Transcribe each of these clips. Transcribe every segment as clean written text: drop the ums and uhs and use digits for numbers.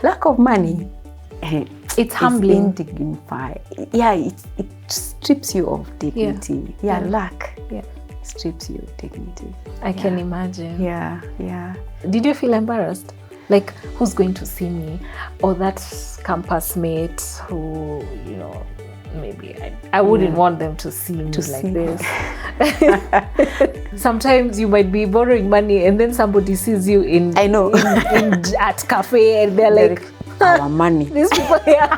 Lack of money. It's humbling. Indignified. Yeah, it strips you of dignity. Yeah, lack. Yeah. Strips you of dignity. I can imagine. Yeah, yeah. Did you feel embarrassed? Like, who's going to see me? Or that campus mate who, you know, maybe I wouldn't want them to see me this. Sometimes you might be borrowing money and then somebody sees you at cafe and they're like, our money. These people here.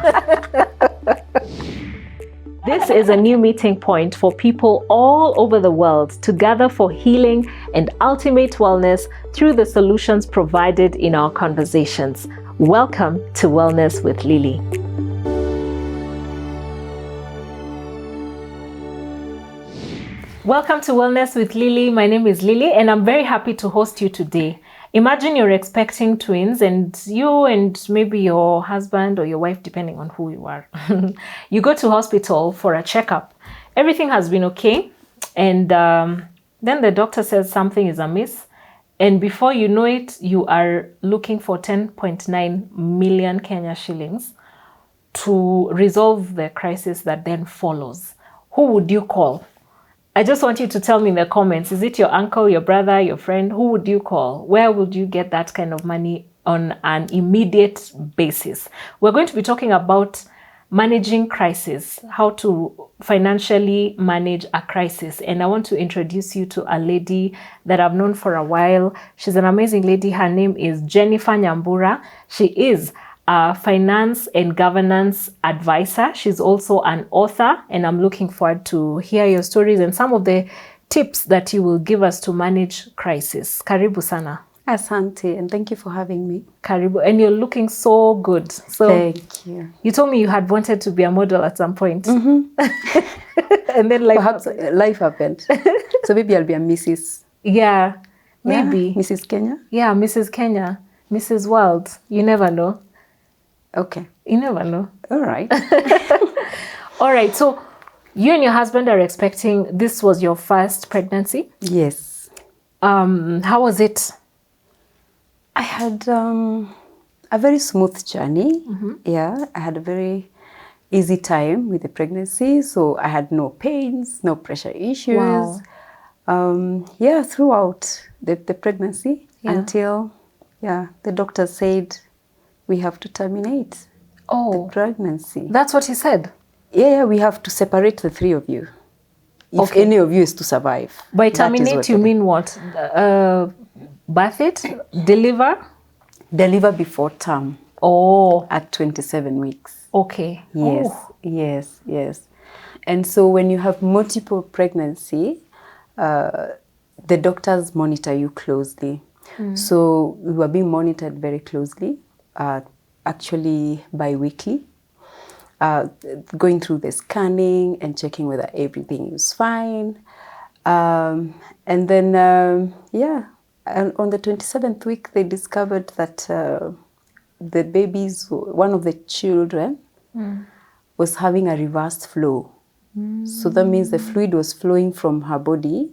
This is a new meeting point for people all over the world to gather for healing and ultimate wellness through the solutions provided in our conversations. Welcome to Wellness with Lily. Welcome to Wellness with Lily. My name is Lily and I'm very happy to host you today. Imagine you're expecting twins and you and maybe your husband or your wife, depending on who you are, you go to hospital for a checkup. Everything has been okay. And then the doctor says something is amiss. And before you know it, you are looking for 10.9 million Kenya shillings to resolve the crisis that then follows. Who would you call? I just want you to tell me in the comments, is it your uncle, your brother, your friend? Who would you call? Where would you get that kind of money on an immediate basis? We're going to be talking about managing crisis, how to financially manage a crisis. And I want to introduce you to a lady that I've known for a while. She's an amazing lady. Her name is Jenifer Nyambura. She is a finance and governance advisor. She's also an author, and I'm looking forward to hear your stories and some of the tips that you will give us to manage crisis. Karibu sana. Asante, and thank you for having me. Karibu, and you're looking so good. So thank you. You told me you had wanted to be a model at some point. Mm-hmm. And then life happened. So maybe I'll be a Mrs. Yeah, maybe. Yeah, Mrs. Kenya? Yeah, Mrs. Kenya, Mrs. World. You never know. Okay. You never know. All right. All right. So you and your husband are expecting, this was your first pregnancy? Yes. How was it? I had a very smooth journey. Mm-hmm. Yeah. I had a very easy time with the pregnancy. So I had no pains, no pressure issues. Wow. Throughout the pregnancy until, the doctor said, we have to terminate the pregnancy. That's what he said? Yeah, we have to separate the three of you. If any of you is to survive. By terminate, you mean what? Birth it? Deliver? Deliver before term. Oh. At 27 weeks. Okay. Yes. And so when you have multiple pregnancy, the doctors monitor you closely. Mm. So we were being monitored very closely. Actually bi-weekly, going through the scanning and checking whether everything is fine. And then, and on the 27th week, they discovered that the babies, one of the children was having a reversed flow. Mm. So that means the fluid was flowing from her body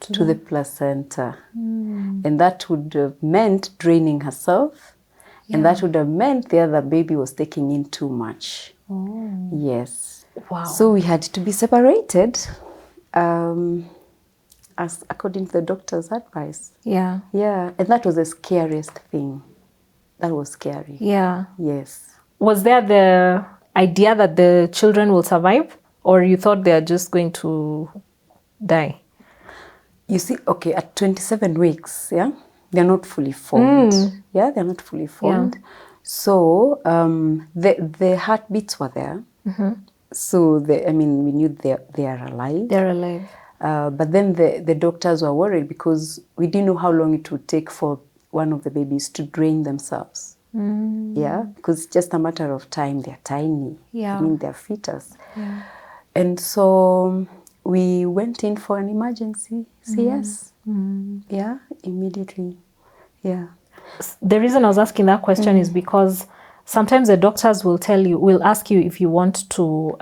to the placenta. Mm. And that would have meant draining herself. Yeah. And that would have meant the other baby was taking in too much. Oh. Yes. Wow. So we had to be separated as according to the doctor's advice. Yeah. Yeah. And that was the scariest thing. That was scary. Yeah. Yes. Was there the idea that the children will survive, or you thought they are just going to die? You see, okay, at 27 weeks, they're not fully formed. Mm. Yeah, they're not fully formed. Yeah. So the heartbeats were there. Mm-hmm. So we knew they are alive. They're alive. But then the doctors were worried because we didn't know how long it would take for one of the babies to drain themselves. Mm. Yeah, because it's just a matter of time. They're tiny. Yeah. They're fetus. Yeah. And so we went in for an emergency CS. Mm. Yeah, immediately. Yeah. The reason I was asking that question is because sometimes the doctors will ask you if you want to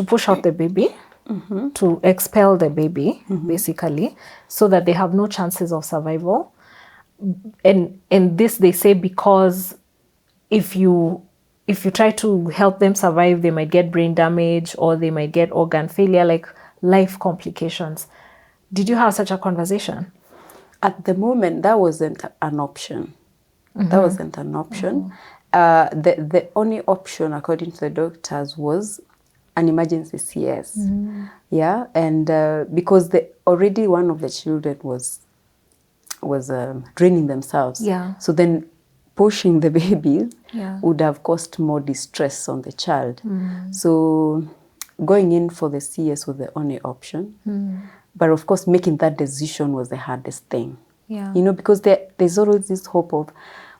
push out the baby, to expel the baby, basically, so that they have no chances of survival. and this they say because if you try to help them survive, they might get brain damage or they might get organ failure, like life complications. Did you have such a conversation? At the moment, that wasn't an option. That wasn't an option. The only option, according to the doctors, was an emergency CS. Yeah, and because already one of the children was draining themselves. Yeah. So then pushing the baby Yeah. would have caused more distress on the child. So going in for the CS was the only option. But of course, making that decision was the hardest thing. Yeah. You know, because there's always this hope of,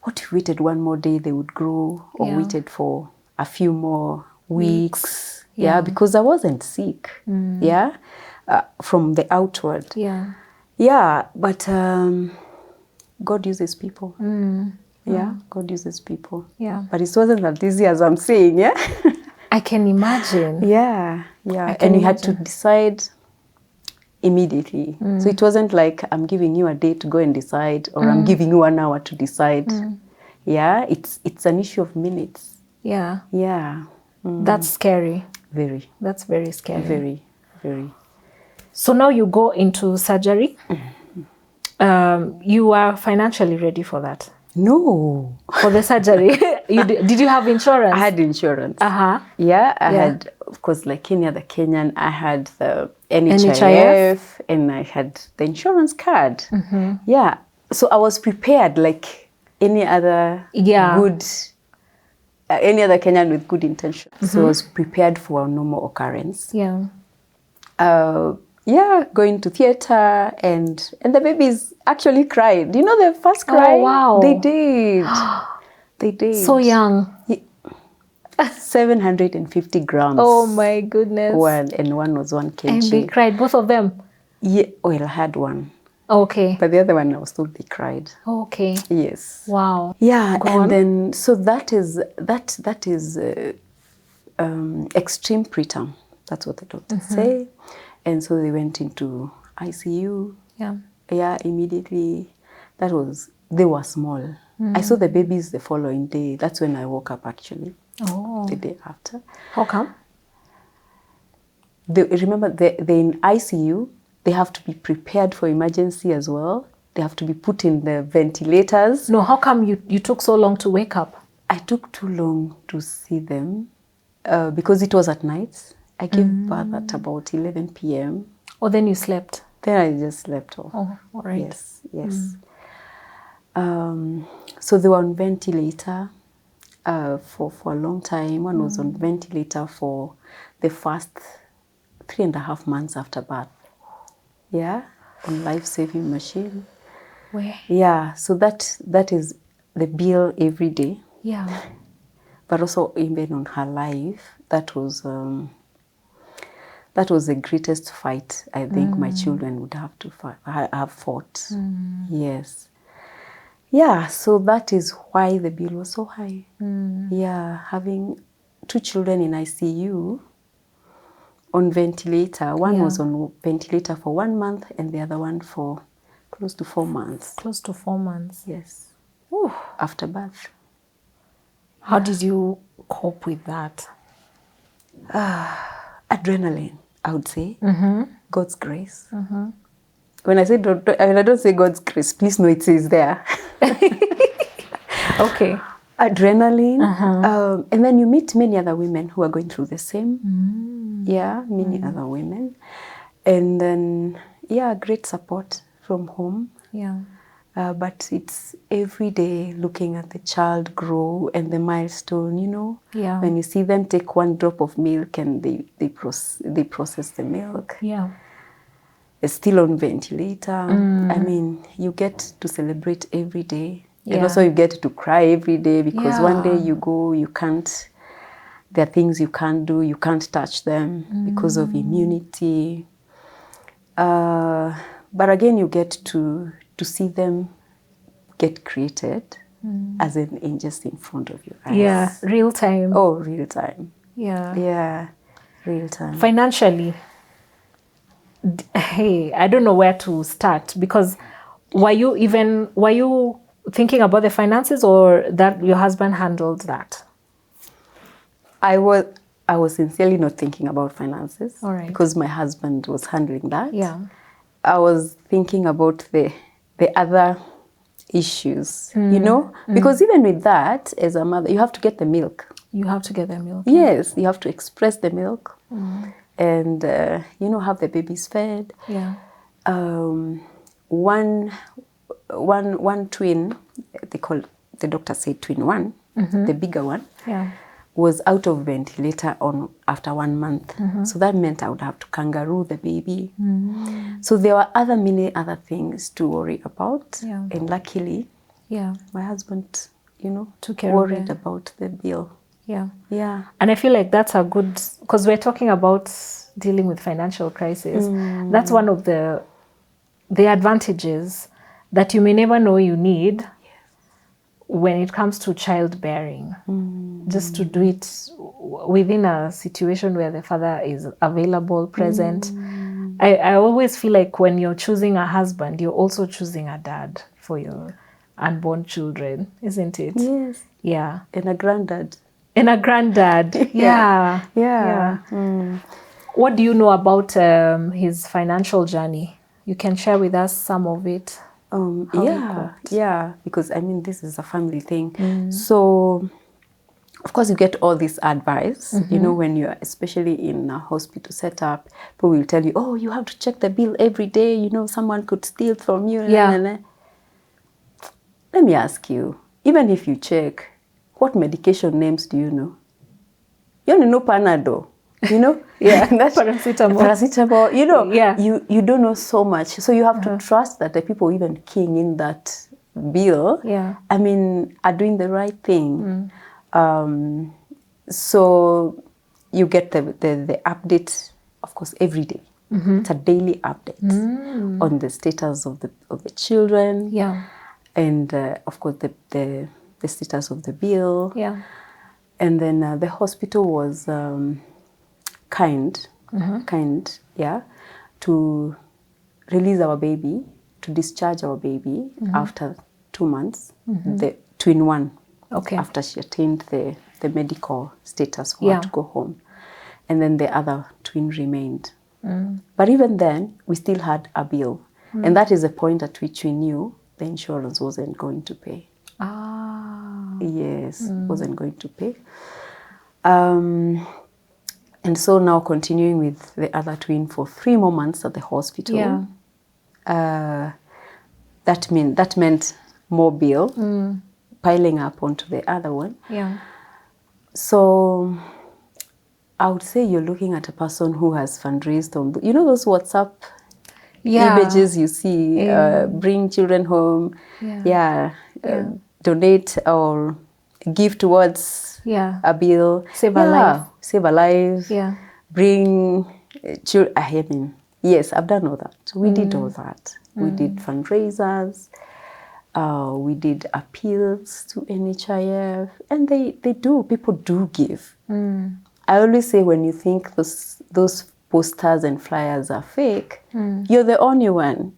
what if we waited one more day, they would grow, or Yeah. waited for a few more weeks. Yeah. Yeah, because I wasn't sick. Yeah, from the outward. Yeah. Yeah, but God uses people. Yeah, God uses people. Yeah. But it wasn't as easy as I'm saying, yeah? I can imagine. Yeah. And you had to decide immediately. So it wasn't like I'm giving you a day to go and decide, or I'm giving you 1 hour to decide. Yeah, it's an issue of minutes. Yeah. Yeah. That's scary. Very. That's very scary. Very, very. So now you go into surgery. You are financially ready for that? No. For the surgery? Did you have insurance? I had insurance. Uh-huh. Yeah, I had, of course, like any other Kenyan, I had the NHIF? NHIF and I had the insurance card. Yeah, so I was prepared like any other good, any other Kenyan with good intention. So I was prepared for a normal occurrence. Yeah. Yeah, going to theater and the babies actually cried. You know the first cry? Oh, wow. They did. They did. So young. 750 grams. Oh my goodness. And one was 1 kg. And they cried, both of them? Yeah, well, I had one. Okay. But the other one, I was told they cried. Okay. Yes. Wow. Yeah, Go and on. then, so that is extreme preterm. That's what the doctors say. And so they went into ICU. Yeah. Yeah, immediately. They were small. I saw the babies the following day. That's when I woke up, actually. Oh. The day after. How come? Remember, they're in ICU. They have to be prepared for emergency as well. They have to be put in the ventilators. No, how come you took so long to wake up? I took too long to see them because it was at night. I gave birth at about 11 p.m. Or then you slept? Then I just slept off. Oh, all right. Yes. So they were on ventilator for a long time. One was on ventilator for the first 3.5 months after birth. Yeah, on life-saving machine. Where? Yeah, so that is the bill every day. Yeah. But also even on her life, that was the greatest fight I think my children would have to have fought. Yes. Yeah, so that is why the bill was so high. Yeah, having 2 children in ICU on ventilator. One was on ventilator for 1 month and the other one for close to 4 months. Close to 4 months. Yes. Ooh. After birth. How did you cope with that? Adrenaline, I would say. God's grace. When I say I don't say God's grace, please know it says there. Okay. Adrenaline. And then you meet many other women who are going through the same. Yeah, many other women. And then, great support from home. Yeah. But it's every day looking at the child grow and the milestone, you know. Yeah. When you see them take 1 drop of milk and they process the milk. Yeah. It's still on ventilator. I mean, you get to celebrate every day. And also you get to cry every day because one day you go, you can't, there are things you can't do, you can't touch them because of immunity. But again, you get to see them get created as in just in front of your eyes. Yeah, real time. Oh, real time. Yeah. Yeah, real time. Financially, hey, I don't know where to start because Were you thinking about the finances, or that your husband handled that? I was sincerely not thinking about finances. All right. Because my husband was handling that. Yeah. I was thinking about the other issues, you know, because even with that, as a mother, you have to get the milk. You have to get the milk. Yes, you have to express the milk and, have the babies fed. Yeah. One twin, the doctor said twin one, the bigger one, Yeah. was out of ventilator after 1 month. So that meant I would have to kangaroo the baby. So there were many other things to worry about. Yeah. And luckily, Yeah. my husband, Took care of worried it. about the bill. Yeah. Yeah. And I feel like that's a good, because we're talking about dealing with financial crisis. That's one of the advantages that you may never know you need when it comes to childbearing. Just to do it within a situation where the father is available, present. I always feel like when you're choosing a husband, you're also choosing a dad for your unborn children, isn't it? Yes. Yeah. And a granddad. And a granddad. Yeah. Yeah. What do you know about his financial journey? You can share with us some of it. How he coped. Yeah, because I mean, this is a family thing. So, of course, you get all this advice, when you're especially in a hospital setup, people will tell you, oh, you have to check the bill every day, someone could steal from you. Yeah. Let me ask you, even if you check, what medication names do you know? You only know Panadol, Yeah, that's paracetamol. Yeah. You don't know so much. So you have to trust that the people even keying in that bill, I mean, are doing the right thing. So you get the update, of course, every day. It's a daily update on the status of the children. Yeah. And of course, the status of the bill. Yeah. And then the hospital was kind, to release our baby, to discharge our baby after 2 months, the twin one. Okay. After she attained the medical status for her to go home. And then the other twin remained. But even then, we still had a bill. And that is the point at which we knew the insurance wasn't going to pay. Yes, wasn't going to pay. And so now continuing with the other twin for 3 more months at the hospital. Yeah. That meant more bill piling up onto the other one. Yeah. So I would say you're looking at a person who has fundraised on, those WhatsApp images you see, bring children home, donate or give towards a bill. Save a life. Save a life. Yeah. Bring children. I mean, yes, I've done all that. We did all that. We did fundraisers. We did appeals to NHIF. And people do give. I always say when you think those posters and flyers are fake, you're the only one.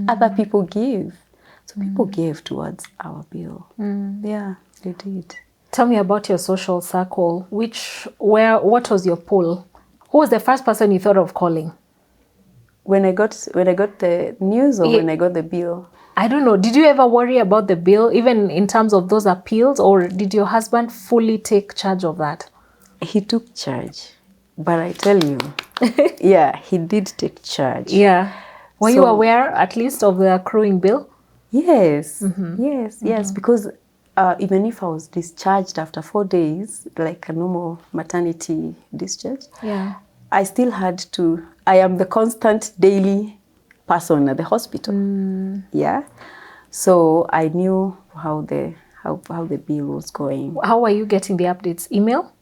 Other people give. So people gave towards our bill. Yeah, they did. Tell me about your social circle. What was your pool? Who was the first person you thought of calling? When I got the news or when I got the bill? I don't know. Did you ever worry about the bill, even in terms of those appeals, or did your husband fully take charge of that? He took charge. But I tell you, yeah, he did take charge. Yeah. Were you aware at least of the accruing bill? Yes, yes, because even if I was discharged after 4 days, like a normal maternity discharge, I still had to, I am the constant daily person at the hospital. Yeah. So I knew how the bill was going. How were you getting the updates? Email?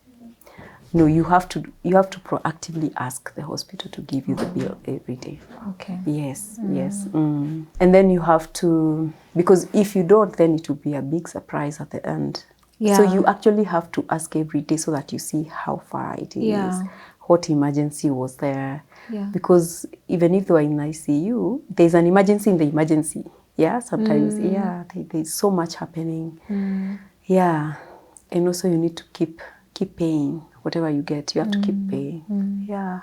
No, you have to proactively ask the hospital to give you the bill every day. Okay. Yes, yes. And then you have to, because if you don't, then it will be a big surprise at the end. Yeah. So you actually have to ask every day so that you see how far it is, what emergency was there. Yeah. Because even if they were in ICU, there's an emergency in the emergency. Yeah, sometimes, yeah, there's so much happening. Yeah, and also you need to keep paying whatever you get. You have to keep paying. Yeah.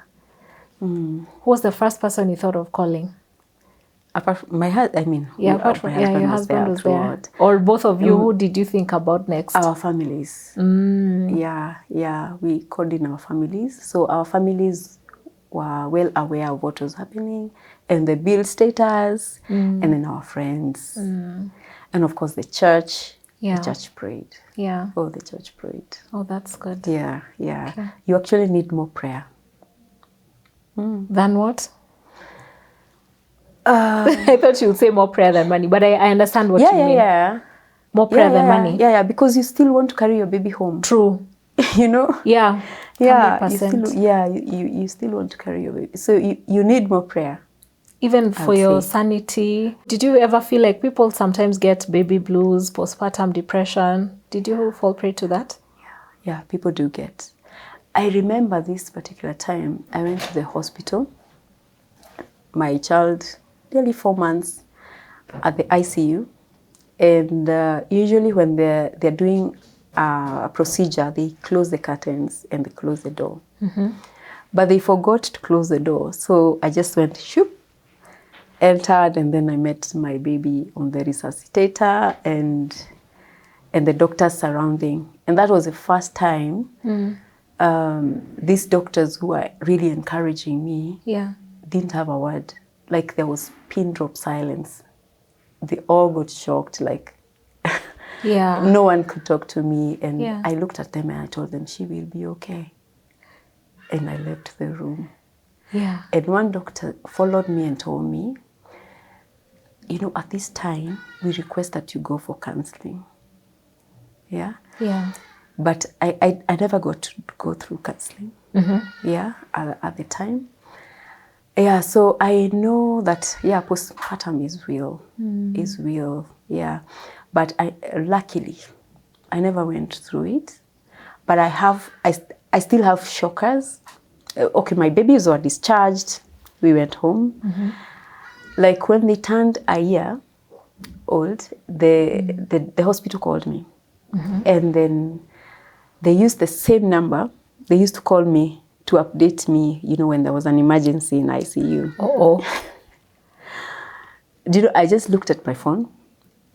Who was the first person you thought of calling? Apart from my husband, Apart from my husband your was husband there was throughout. there, or both of you. Who did you think about next? Our families. Yeah, we called in our families. So our families were well aware of what was happening and the bill status, and then our friends, and of course the church. Yeah. The church prayed. Yeah. Oh, the church prayed. Oh, that's good. Yeah. Okay. You actually need more prayer. Than what? I thought you would say more prayer than money, but I understand what you mean. Yeah. More prayer than money. Yeah, because you still want to carry your baby home. True. You know? Yeah. 100%. You still want to carry your baby. So you need more prayer. Even for your sanity. Did you ever feel like people sometimes get baby blues, postpartum depression? Did you fall prey to that? Yeah, people do get. I remember this particular time, I went to the hospital. My child, nearly 4 months, at the ICU. And usually when they're doing a procedure, they close the curtains and they close the door. But they forgot to close the door. So I just went, shoop, entered, and then I met my baby on the resuscitator and the doctors surrounding. And that was the first time these doctors who are really encouraging me didn't have a word. Like there was pin drop silence. They all got shocked, like no one could talk to me. And I looked at them and I told them, she will be okay. And I left the room. Yeah. And one doctor followed me and told me, you know, at this time, we request that you go for counseling. Yeah? Yeah. But I never got to go through counseling. Yeah, at the time. Yeah, so I know that, postpartum is real. Is real, yeah. But luckily, I never went through it. But I still have shockers. Okay, my babies were discharged. We went home. Like when they turned a year old, the hospital called me. And then they used the same number. They used to call me to update me, you know, when there was an emergency in ICU. You know, I just looked at my phone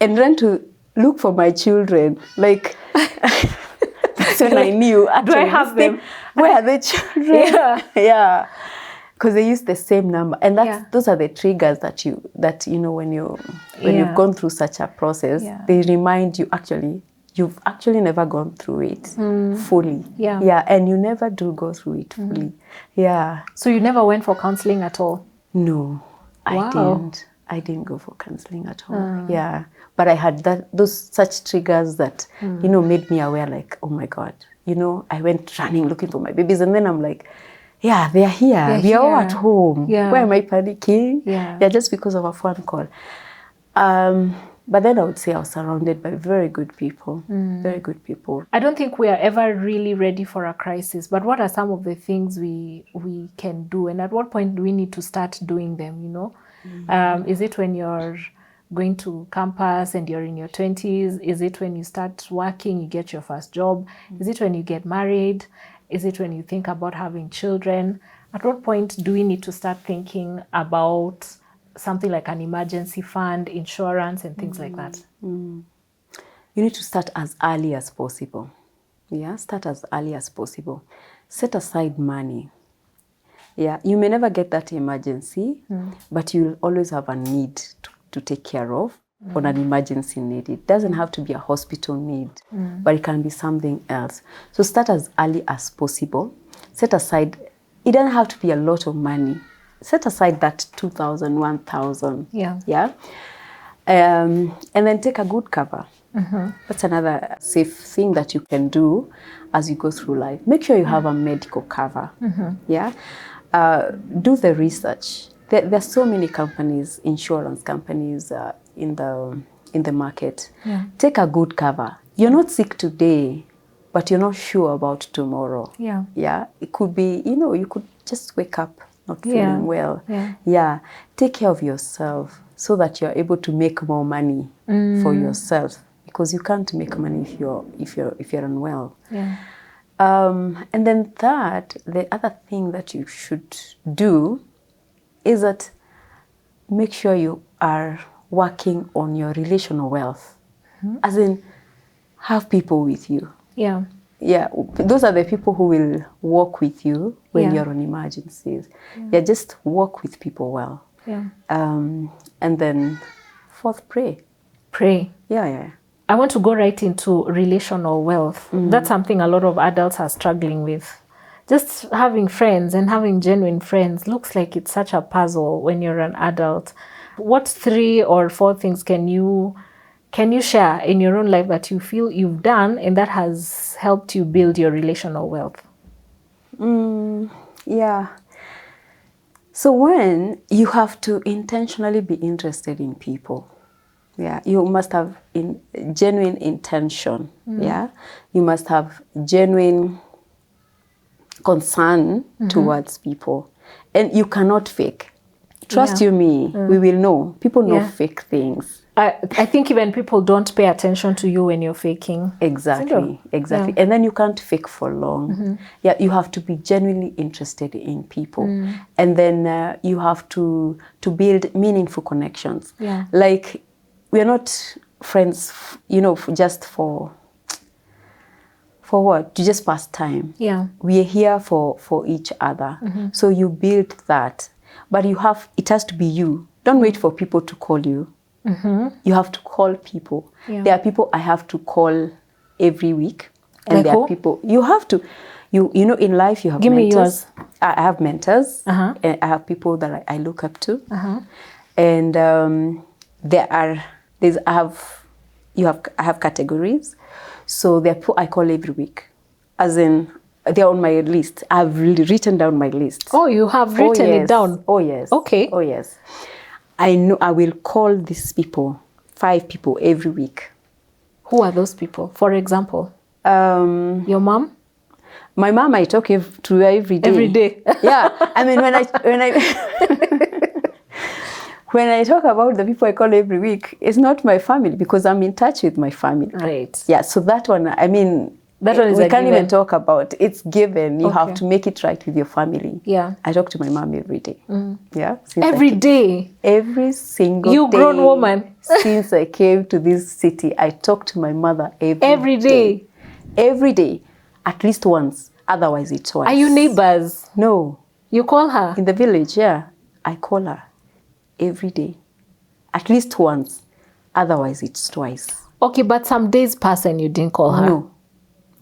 and ran to look for my children. Like, that's when I knew. Do I have them? Where are the children? Yeah. Because they use the same number. And those are the triggers that you know, when you've gone through such a process, they remind you you've actually never gone through it fully. Yeah, and you never do go through it fully. Yeah. So you never went for counseling at all? No, I didn't go for counseling at all. Yeah. But I had those such triggers that, you know, made me aware, like, oh my God, you know, I went running looking for my babies. And then I'm like, yeah, they're here. We are all at home. Why am I panicking? Yeah, just because of a phone call. But then I would say I was surrounded by very good people. Very good people. I don't think we are ever really ready for a crisis. But what are some of the things we can do? And at what point do we need to start doing them, you know? Is it when you're going to campus and you're in your 20s? Is it when you start working, you get your first job? Is it when you get married? Is it when you think about having children? At what point do we need to start thinking about something like an emergency fund, insurance, and things like that? You need to start as early as possible. Yeah, start as early as possible. Set aside money. Yeah, you may never get that emergency, but you'll always have a need to take care of on an emergency need. It doesn't have to be a hospital need, but it can be something else. So start as early as possible. Set aside, it doesn't have to be a lot of money. Set aside that 2,000, 1,000. Yeah. And then take a good cover. That's another safe thing that you can do as you go through life. Make sure you have a medical cover. Yeah. Do the research. There are so many companies, insurance companies in the market. Take a good cover. You're not sick today, but you're not sure about tomorrow. Yeah. It could be, you know, you could just wake up not feeling well. Yeah. Take care of yourself. so that you're able to make more money for yourself, because you can't make money if you're unwell. Yeah. And then the other thing that you should do is that make sure you are working on your relational wealth, as in have people with you. Yeah. Yeah, those are the people who will walk with you when Yeah. you're on emergencies. Yeah, just walk with people well. Yeah. And then fourth, pray. Pray. Yeah. I want to go right into relational wealth. That's something a lot of adults are struggling with. Just having friends and having genuine friends looks like it's such a puzzle when you're an adult. What 3 or 4 things can you share in your own life that you feel you've done and that has helped you build your relational wealth? Yeah. So when you have to intentionally be interested in people. Yeah, you must have genuine intention. Yeah, you must have genuine concern towards people, and you cannot fake. Trust you me, we will know. People know fake things. I think even people don't pay attention to you when you're faking. Exactly. Yeah. And then you can't fake for long. Yeah, you have to be genuinely interested in people, and then you have to build meaningful connections. Yeah. Like, we're not friends, just for what? To just pass time. Yeah. We are here for each other. So you build that. But it has to be you. Don't wait for people to call you. You have to call people. Yeah. There are people I have to call every week. And Like there who? are people you have to, in life you have Give me mentors. yours. I have mentors. Uh-huh. And I have people that I look up to. And I have categories. So there are people I call every week. As in, they're on my list. I've written down my list. Oh, you have written it down? Oh, yes. Okay. Oh, yes. I know I will call these people, 5 people every week. Who are those people? For example, your mom? My mom, I talk to her every day. Every day. Yeah. I mean, when I talk about the people I call every week, it's not my family, because I'm in touch with my family. Right. Yeah, so that one, I mean, that one is we a can't given. even talk about. It's given. You have Okay. to make it right with your family. Yeah. I talk to my mom every day. Yeah. Every day? Every single day. You grown woman. Since I came to this city, I talk to my mother Every day? Every day. At least once. Otherwise, it's twice. Are you neighbors? No. You call her? In the village, yeah. I call her every day. At least once. Otherwise, it's twice. Okay, but some days pass and you didn't call her? No.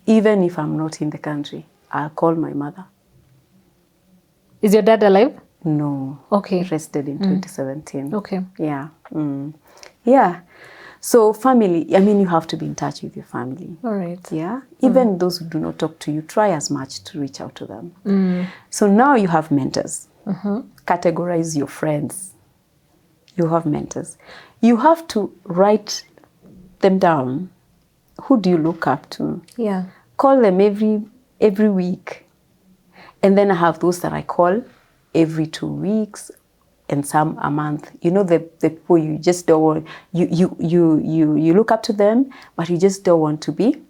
Even if I'm not in the country, I'll call my mother. Is your dad alive? No. Okay. Rested in 2017. Okay. Yeah. Yeah. So family, I mean, you have to be in touch with your family. All right. Yeah. Even those who do not talk to you, try as much to reach out to them. So now you have mentors. Categorize your friends. You have mentors. You have to write them down. Who do you look up to? Yeah. Call them every week. And then I have those that I call every 2 weeks and some a month. You know, the people you just don't want, you look up to them, but you just don't want to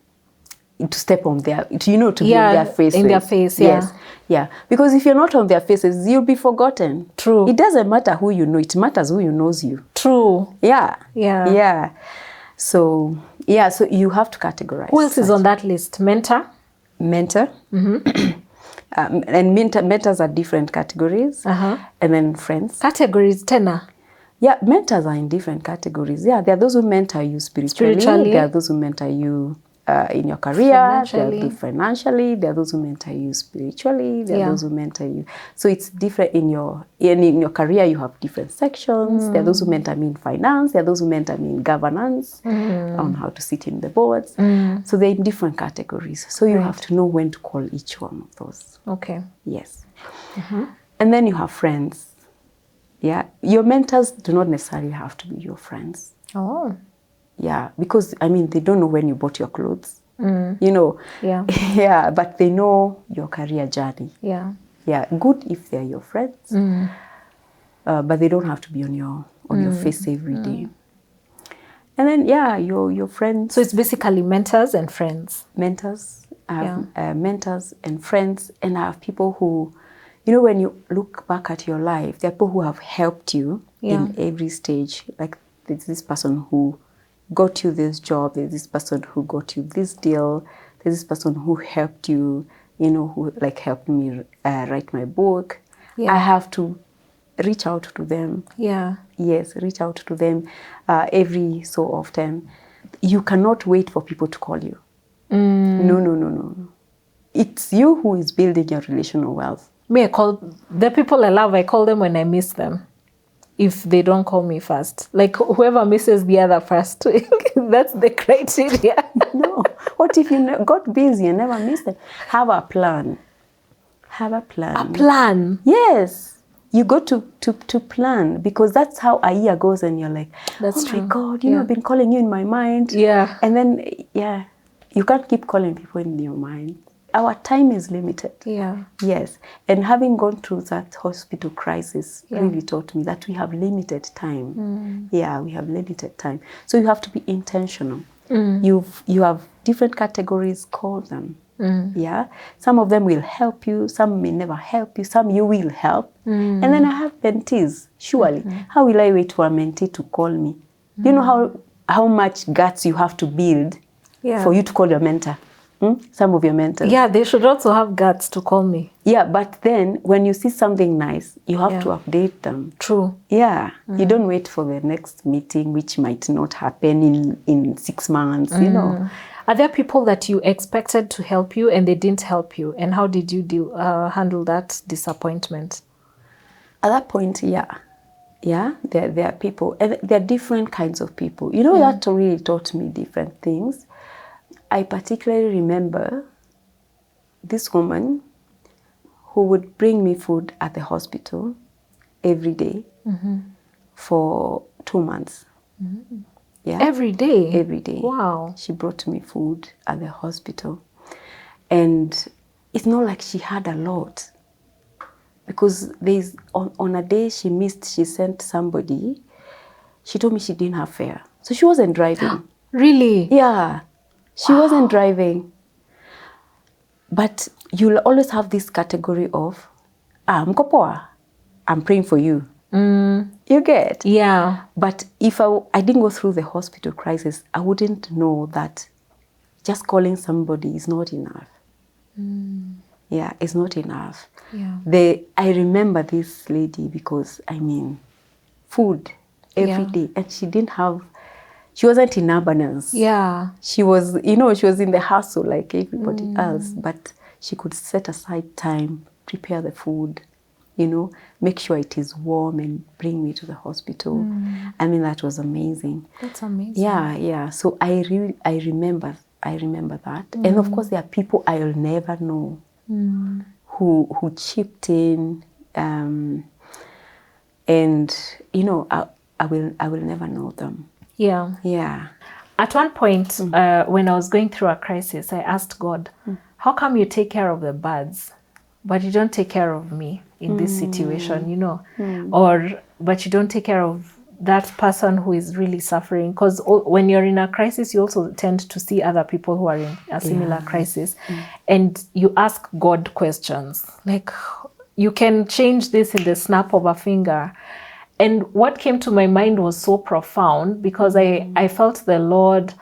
step on their, to be in their faces. In their face, yeah. Yes. Yeah. Because if you're not on their faces, you'll be forgotten. True. It doesn't matter who you know, it matters who knows you. True. Yeah. Yeah. Yeah. So you have to categorize. Who else is on that list? Mentor? And mentors are different categories. And then friends. Categories, tena? Yeah, mentors are in different categories. Yeah, there are those who mentor you spiritually. There are those who mentor you in your career. There are those financially. There are those who mentor you spiritually. There are those who mentor you. So it's different in your career. You have different sections. There are those who mentor me in finance. There are those who mentor me in governance, on how to sit in the boards. So they're in different categories. So you have to know when to call each one of those. Okay. Yes. And then you have friends. Yeah, your mentors do not necessarily have to be your friends. Oh. Yeah, because, I mean, they don't know when you bought your clothes, Yeah. Yeah, but they know your career journey. Yeah. Yeah, good if they're your friends, but they don't have to be on on your face every day. And then, yeah, your friends. So it's basically mentors and friends. Mentors. I have mentors and friends, and I have people who, you know, when you look back at your life, there are people who have helped you in every stage. Like there's this person who got you this job, there's this person who got you this deal, there's this person who helped you, you know, who like helped me write my book. I have to reach out to them. Yes, reach out to them every so often. You cannot wait for people to call you. No. It's you who is building your relational wealth. Me, I call the people I love, I call them when I miss them. If they don't call me first. Like whoever misses the other first. That's the criteria. No. What if you got busy and never missed them? Have a plan. Have a plan. A plan? Yes. You got to plan, because that's how a year goes and you're like, that's oh true. my God, you know, I've been calling you in my mind. And then, you can't keep calling people in your mind. Our time is limited. Yes. And having gone through that hospital crisis really taught me that we have limited time. We have limited time. So you have to be intentional. You have different categories, call them. Some of them will help you, some may never help you, some you will help. And then I have mentees, surely. How will I wait for a mentee to call me? Do you know how much guts you have to build for you to call your mentor? Some of your mentors. They should also have guts to call me. But then when you see something nice, you have to update them. True. You don't wait for the next meeting, which might not happen in 6 months, you know. Are there people that you expected to help you and they didn't help you? And how did you handle that disappointment? At that point, there are people, and there are different kinds of people. You know, that really taught me different things. I particularly remember this woman who would bring me food at the hospital every day for 2 months. Every day? Every day. Wow. She brought me food at the hospital. And it's not like she had a lot. Because on a day she missed, she sent somebody. She told me she didn't have fare. So she wasn't driving. Really? Yeah. She wasn't driving. But you'll always have this category of, mkopoa, I'm praying for you. You get? Yeah. But if I didn't go through the hospital crisis, I wouldn't know that just calling somebody is not enough. It's not enough. I remember this lady because, food every day. And she wasn't in abundance. She was, she was in the hustle like everybody else. But she could set aside time, prepare the food, make sure it is warm and bring me to the hospital. That was amazing. That's amazing. Yeah. So I remember that. And of course, there are people I'll never know who chipped in, and I will never know them. Yeah. At one point, when I was going through a crisis, I asked God, how come you take care of the birds, but you don't take care of me in this situation, but you don't take care of that person who is really suffering? Because when you're in a crisis, you also tend to see other people who are in a similar crisis. And you ask God questions. Like, you can change this in the snap of a finger. And what came to my mind was so profound, because I felt the Lord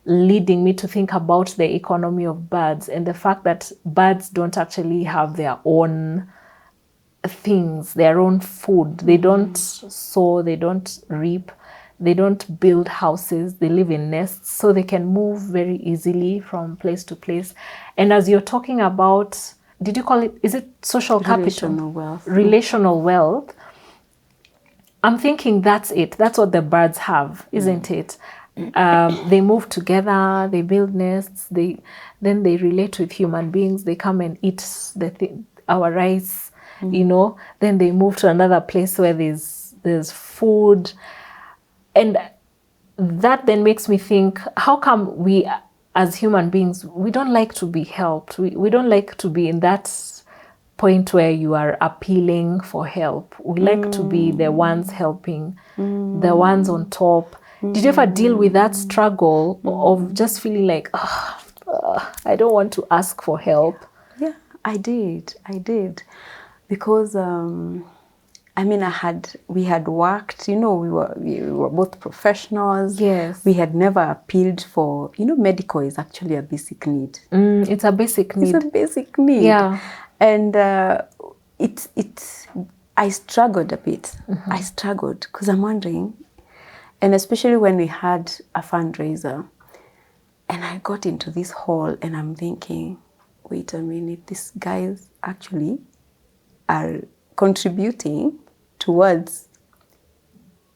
leading me to think about the economy of birds and the fact that birds don't actually have their own things, their own food. They don't sow, they don't reap, they don't build houses, they live in nests, so they can move very easily from place to place. And as you're talking about, did you call it, is it social capital? Relational wealth. Relational wealth. I'm thinking that's it. That's what the birds have, isn't it? They move together, they build nests, then they relate with human beings, they come and eat our rice, then they move to another place where there's food. And that then makes me think, how come we as human beings, we don't like to be helped? We don't like to be in that point where you are appealing for help. We like to be the ones helping, the ones on top. Did you ever deal with that struggle of just feeling like, I don't want to ask for help? Yeah, I did. Because, I mean, we had worked, we were both professionals. Yes. We had never appealed for, medical is actually a basic need. It's a basic need. It's a basic need. Yeah. And I struggled a bit. I struggled because I'm wondering, and especially when we had a fundraiser, and I got into this hall and I'm thinking, wait a minute, these guys actually are contributing towards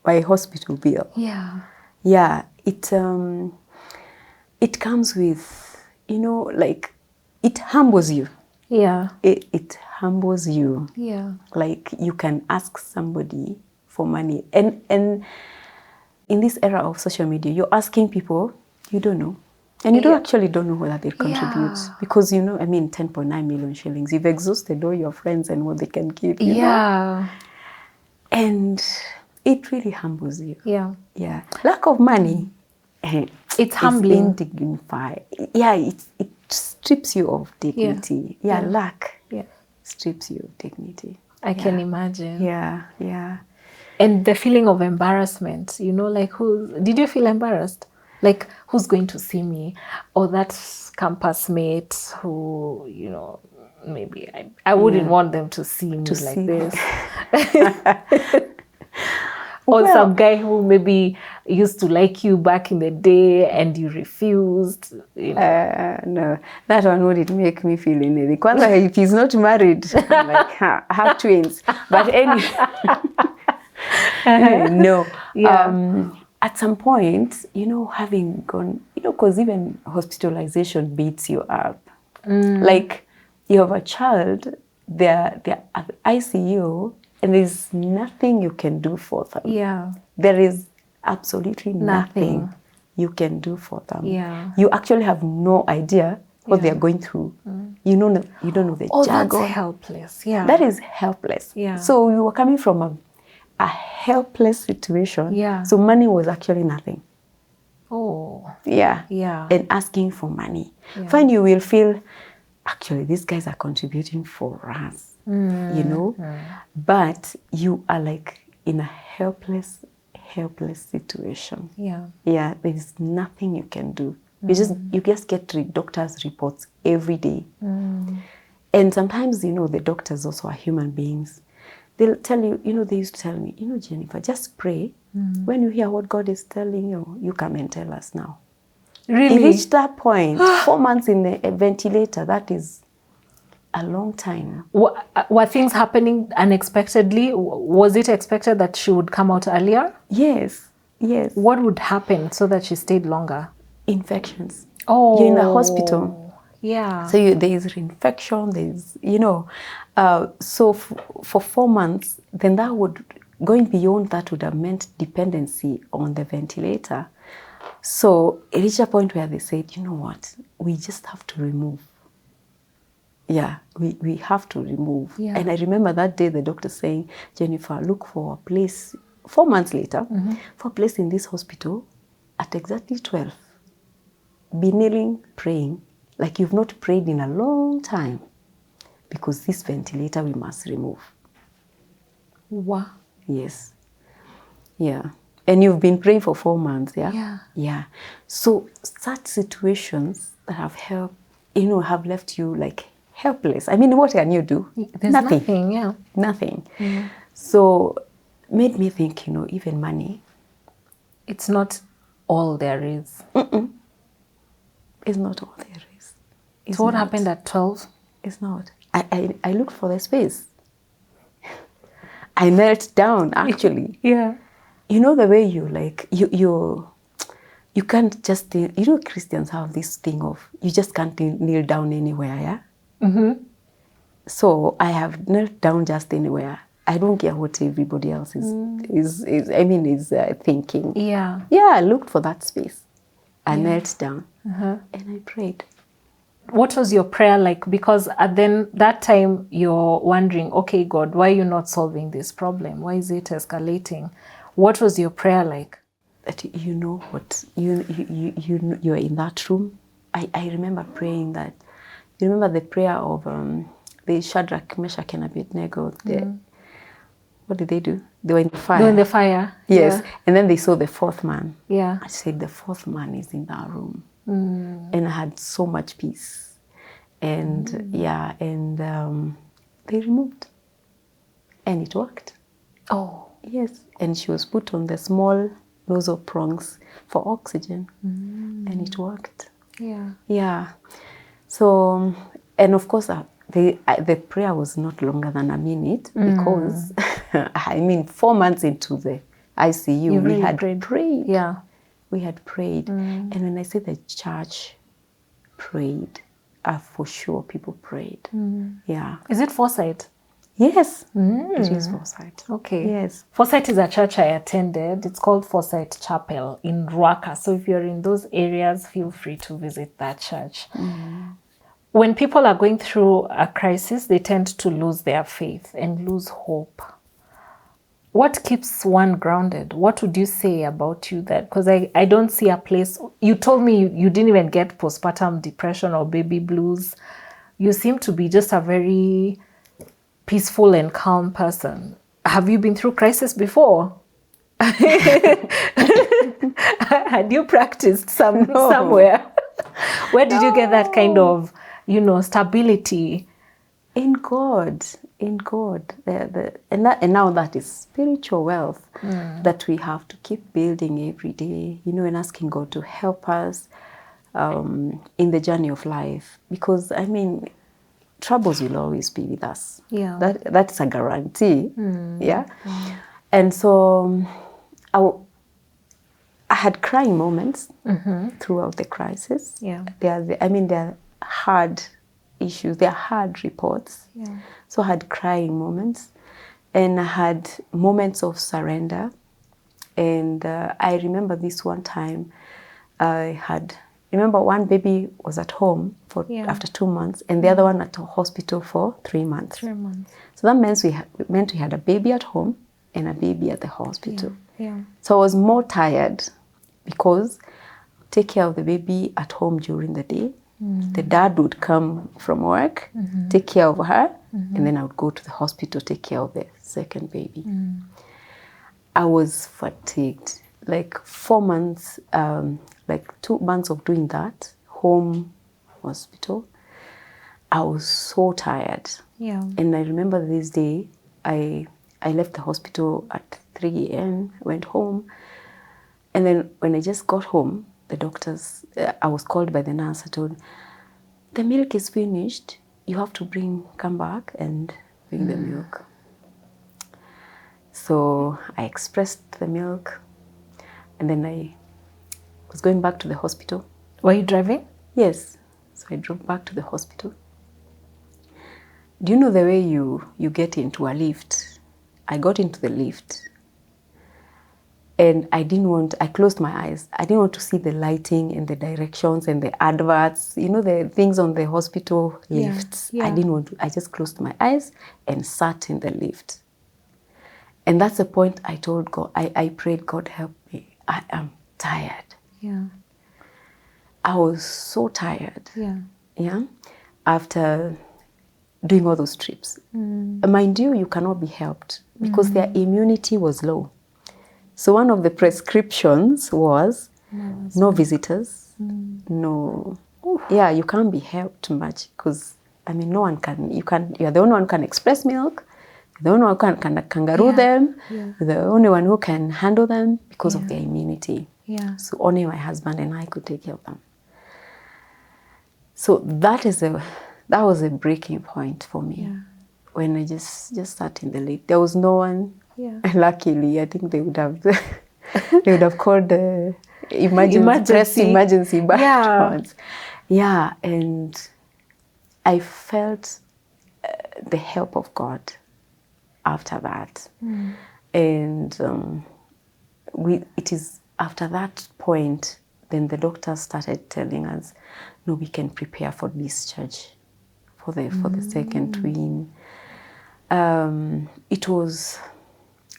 my hospital bill. Yeah. Yeah, it comes with, like, it humbles you. Yeah. It humbles you. Yeah. Like, you can ask somebody for money. And in this era of social media, you're asking people you don't know. And you don't know whether they contribute. Yeah. Because, 10.9 million shillings. You've exhausted all your friends and what they can give you. Yeah. And it really humbles you. Yeah. Yeah. Lack of money. It's humbling. Indignified. Yeah, it strips you of dignity. Yeah, lack strips you of dignity. I can imagine. Yeah. And the feeling of embarrassment, like did you feel embarrassed? Like, who's going to see me? Or that campus mate who, maybe I wouldn't want them to see me this. Or some guy who maybe used to like you back in the day and you refused. No, that one wouldn't make me feel anything. If he's not married, I'm like, I have twins. But anyway, no. Yeah. At some point, having gone, because even hospitalization beats you up. Like, you have a child, they're at the ICU, and there's nothing you can do for them. Yeah. There is absolutely nothing you can do for them. Yeah. You actually have no idea what they're going through. You don't know the jargon. That's helpless. Yeah. That is helpless. Yeah. So you were coming from a helpless situation. Yeah. So money was actually nothing. Oh. Yeah. Yeah. And asking for money. Yeah. Fine, you will feel, actually, these guys are contributing for us. But you are like in a helpless situation. Yeah. Yeah, there is nothing you can do. You just get doctors' reports every day. And sometimes, the doctors also are human beings. They'll tell you, they used to tell me, Jenifer, just pray. When you hear what God is telling you, you come and tell us now. Really? It reached that point, 4 months in the ventilator, that is a long time. Were things happening unexpectedly? Was it expected that she would come out earlier? Yes. What would happen so that she stayed longer? Infections. Oh. You're in the hospital. Yeah. So there is infection, there's, so for 4 months, then going beyond that would have meant dependency on the ventilator. So it reached a point where they said, you know what, we just have to remove. Yeah, we have to remove. Yeah. And I remember that day the doctor saying, Jenifer, look for a place, 4 months later, for a place in this hospital at exactly 12. Be kneeling, praying, like you've not prayed in a long time, because this ventilator we must remove. Wow. Yes. Yeah. And you've been praying for 4 months, yeah? Yeah. Yeah. So such situations that have helped, have left you like helpless. I mean, what can you do? There's nothing, yeah. Nothing. Mm. So made me think, even money. It's not all there is. It's not all there is. So what happened at 12? It's not. I looked for the space. I knelt down, actually. Yeah. You know the way you can't just, Christians have this thing of, you just can't kneel down anywhere, yeah? Mm-hmm. So I have knelt down just anywhere. I don't care what everybody else is thinking. Yeah. Yeah, I looked for that space. I knelt down and I prayed. What was your prayer like? Because at then that time you're wondering, okay, God, why are you not solving this problem? Why is it escalating? What was your prayer like? That you know what you're in that room. I remember praying that. You remember the prayer of the Shadrach, Meshach, and Abednego. What did they do? They were in the fire. They were in the fire. Yes, Yeah. and then they saw the fourth man. Yeah. I said, the fourth man is in that room, and I had so much peace, and they removed, and it worked. Oh. Yes, and she was put on the small nozzle prongs for oxygen, and it worked. Yeah. Yeah. So, and of course, the prayer was not longer than a minute because, 4 months into the ICU, we had prayed. Yeah. We had prayed. And when I say the church prayed, for sure people prayed. Yeah. Is it Foresight? Yes. It is Foresight. Okay. Yes. Foresight is a church I attended. It's called Foresight Chapel in Ruaka. So if you're in those areas, feel free to visit that church. When people are going through a crisis, they tend to lose their faith and lose hope. What keeps one grounded? What would you say about you that, because I don't see a place, you told me you didn't even get postpartum depression or baby blues. You seem to be just a very peaceful and calm person. Have you been through crisis before? Had you practiced somewhere? Where did you get that kind of, stability? In God. And now that is spiritual wealth that we have to keep building every day, and asking God to help us in the journey of life. Because, troubles will always be with us. Yeah. That's a guarantee. Yeah. And so I had crying moments throughout the crisis. Yeah. They're hard issues. They're hard reports. Yeah. So I had crying moments, and I had moments of surrender. And I remember this one time, remember one baby was at home after 2 months, and the other one at the hospital for 3 months. 3 months. So that meant we had a baby at home and a baby at the hospital. Yeah. So I was more tired because take care of the baby at home during the day. The dad would come from work, take care of her, and then I would go to the hospital, take care of the second baby. I was fatigued. Like 4 months, 2 months of doing that, home, hospital, I was so tired. Yeah. And I remember this day, I left the hospital at 3 a.m., went home. And then when I just got home, the doctors, I was called by the nurse, I told, the milk is finished. You have to come back and bring the milk. So I expressed the milk, and then I was going back to the hospital. Were you driving? Yes. So I drove back to the hospital. Do you know the way you get into a lift? I got into the lift, and I closed my eyes. I didn't want to see the lighting and the directions and the adverts, the things on the hospital lifts. Yeah. I didn't want to. I just closed my eyes and sat in the lift. And that's the point I told God, I prayed, God help me. I am tired. Yeah. I was so tired. Yeah. Yeah. After doing all those trips. Mind you cannot be helped because their immunity was low. So one of the prescriptions was no visitors, no. Yeah, you can't be helped much because, no one can, you're the only one who can express milk, the only one who can kangaroo them, the only one who can handle them because of their immunity. Yeah. So only my husband and I could take care of them. So that was a breaking point for me. Yeah. When I just sat in the lift. There was no one. Yeah. Luckily, I think they would have called the emergency buttons. Yeah, and I felt the help of God after that. And it is after that point then the doctors started telling us, no, we can prepare for discharge for the second twin. It was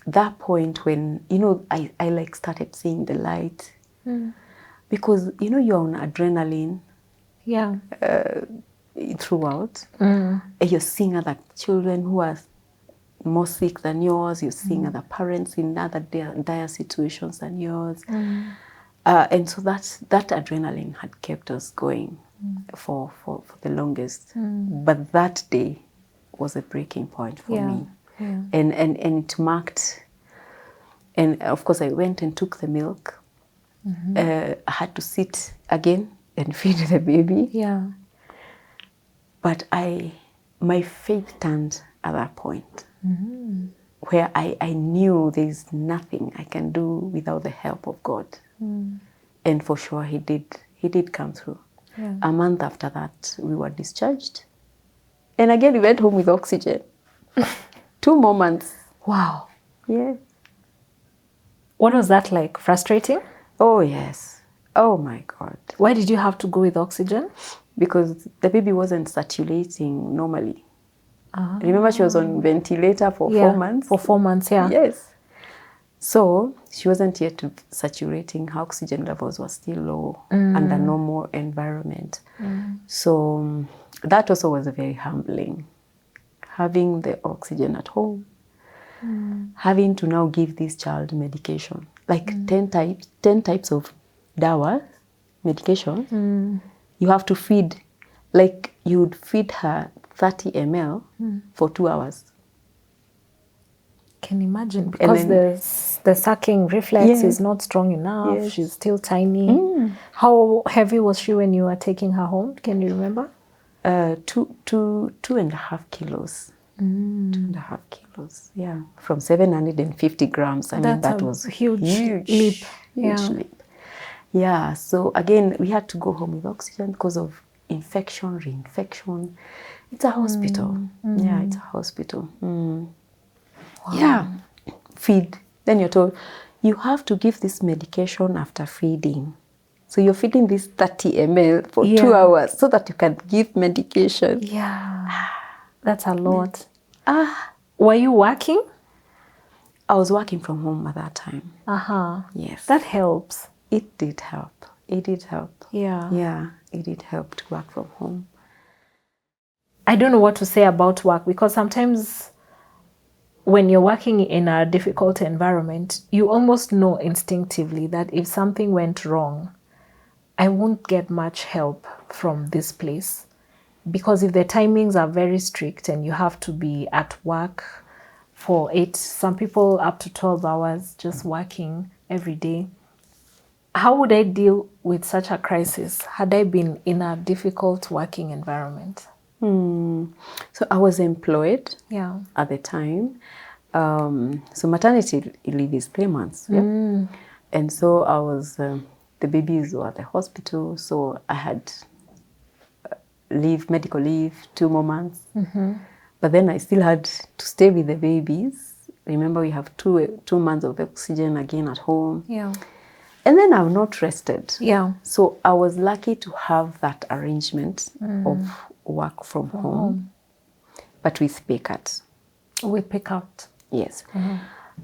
that point when, you know, I like started seeing the light. Because, you know, you're on adrenaline throughout. You're seeing other children who are more sick than yours. You're seeing other parents in other dire situations than yours. And so that adrenaline had kept us going for the longest. But that day was a breaking point for me. And it marked, and of course I went and took the milk. I had to sit again and feed the baby. But my faith turned at that point, where I knew there's nothing I can do without the help of God. And for sure he did come through. A month after that, we were discharged. And again, we went home with oxygen. 2 more months. Wow. Yeah. What was that like? Frustrating? Oh, yes. Oh, my God. Why did you have to go with oxygen? Because the baby wasn't saturating normally. Remember, she was on ventilator for 4 months? For 4 months, yeah. Yes. So she wasn't yet saturating. Her oxygen levels were still low under normal environment. So that also was very humbling. Having the oxygen at home, having to now give this child medication, like 10 types of dawa medication. You have to feed, like you would feed her 30 ml for 2 hours. Can imagine, because the sucking reflex is not strong enough. Yes. She's still tiny. How heavy was she when you were taking her home? Can you remember? 2.5 kilos. 2.5 kilos, yeah. From 750 grams. I mean, that was huge leap. Huge leap. Yeah, so again, we had to go home with oxygen because of infection, reinfection. It's a hospital. Yeah, it's a hospital. Wow. Yeah, feed. Then you're told, you have to give this medication after feeding. So you're feeding this 30 ml for 2 hours so that you can give medication. Yeah, that's a lot. Were you working? I was working from home at that time. Yes. That helps. It did help. It did help. Yeah. Yeah, it did help to work from home. I don't know what to say about work, because sometimes when you're working in a difficult environment, you almost know instinctively that if something went wrong, I won't get much help from this place. Because if the timings are very strict and you have to be at work for 8, some people up to 12 hours just working every day. How would I deal with such a crisis had I been in a difficult working environment? So I was employed at the time. So maternity leave is 3 months. Yeah? And so I was, the babies were at the hospital, so I had medical leave, 2 more months. But then I still had to stay with the babies. Remember, we have 2 months of oxygen again at home. Yeah. And then I've not rested. Yeah. So I was lucky to have that arrangement of work from home, but with pay cut. With pay cut. Yes.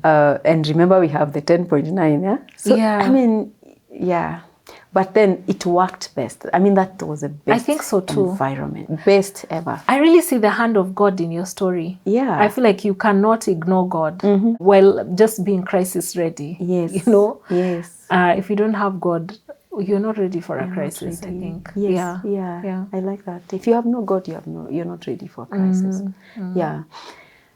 And remember, we have the 10.9, yeah? So, I mean, yeah. But then it worked best. I mean, that was the best I think so too. Environment. Best ever. I really see the hand of God in your story. Yeah. I feel like you cannot ignore God while just being crisis ready. Yes. You know? Yes. If you don't have God, you're not ready for a crisis, I think. Yes. Yeah. I like that. If you have no God, you're not ready for a crisis. Yeah.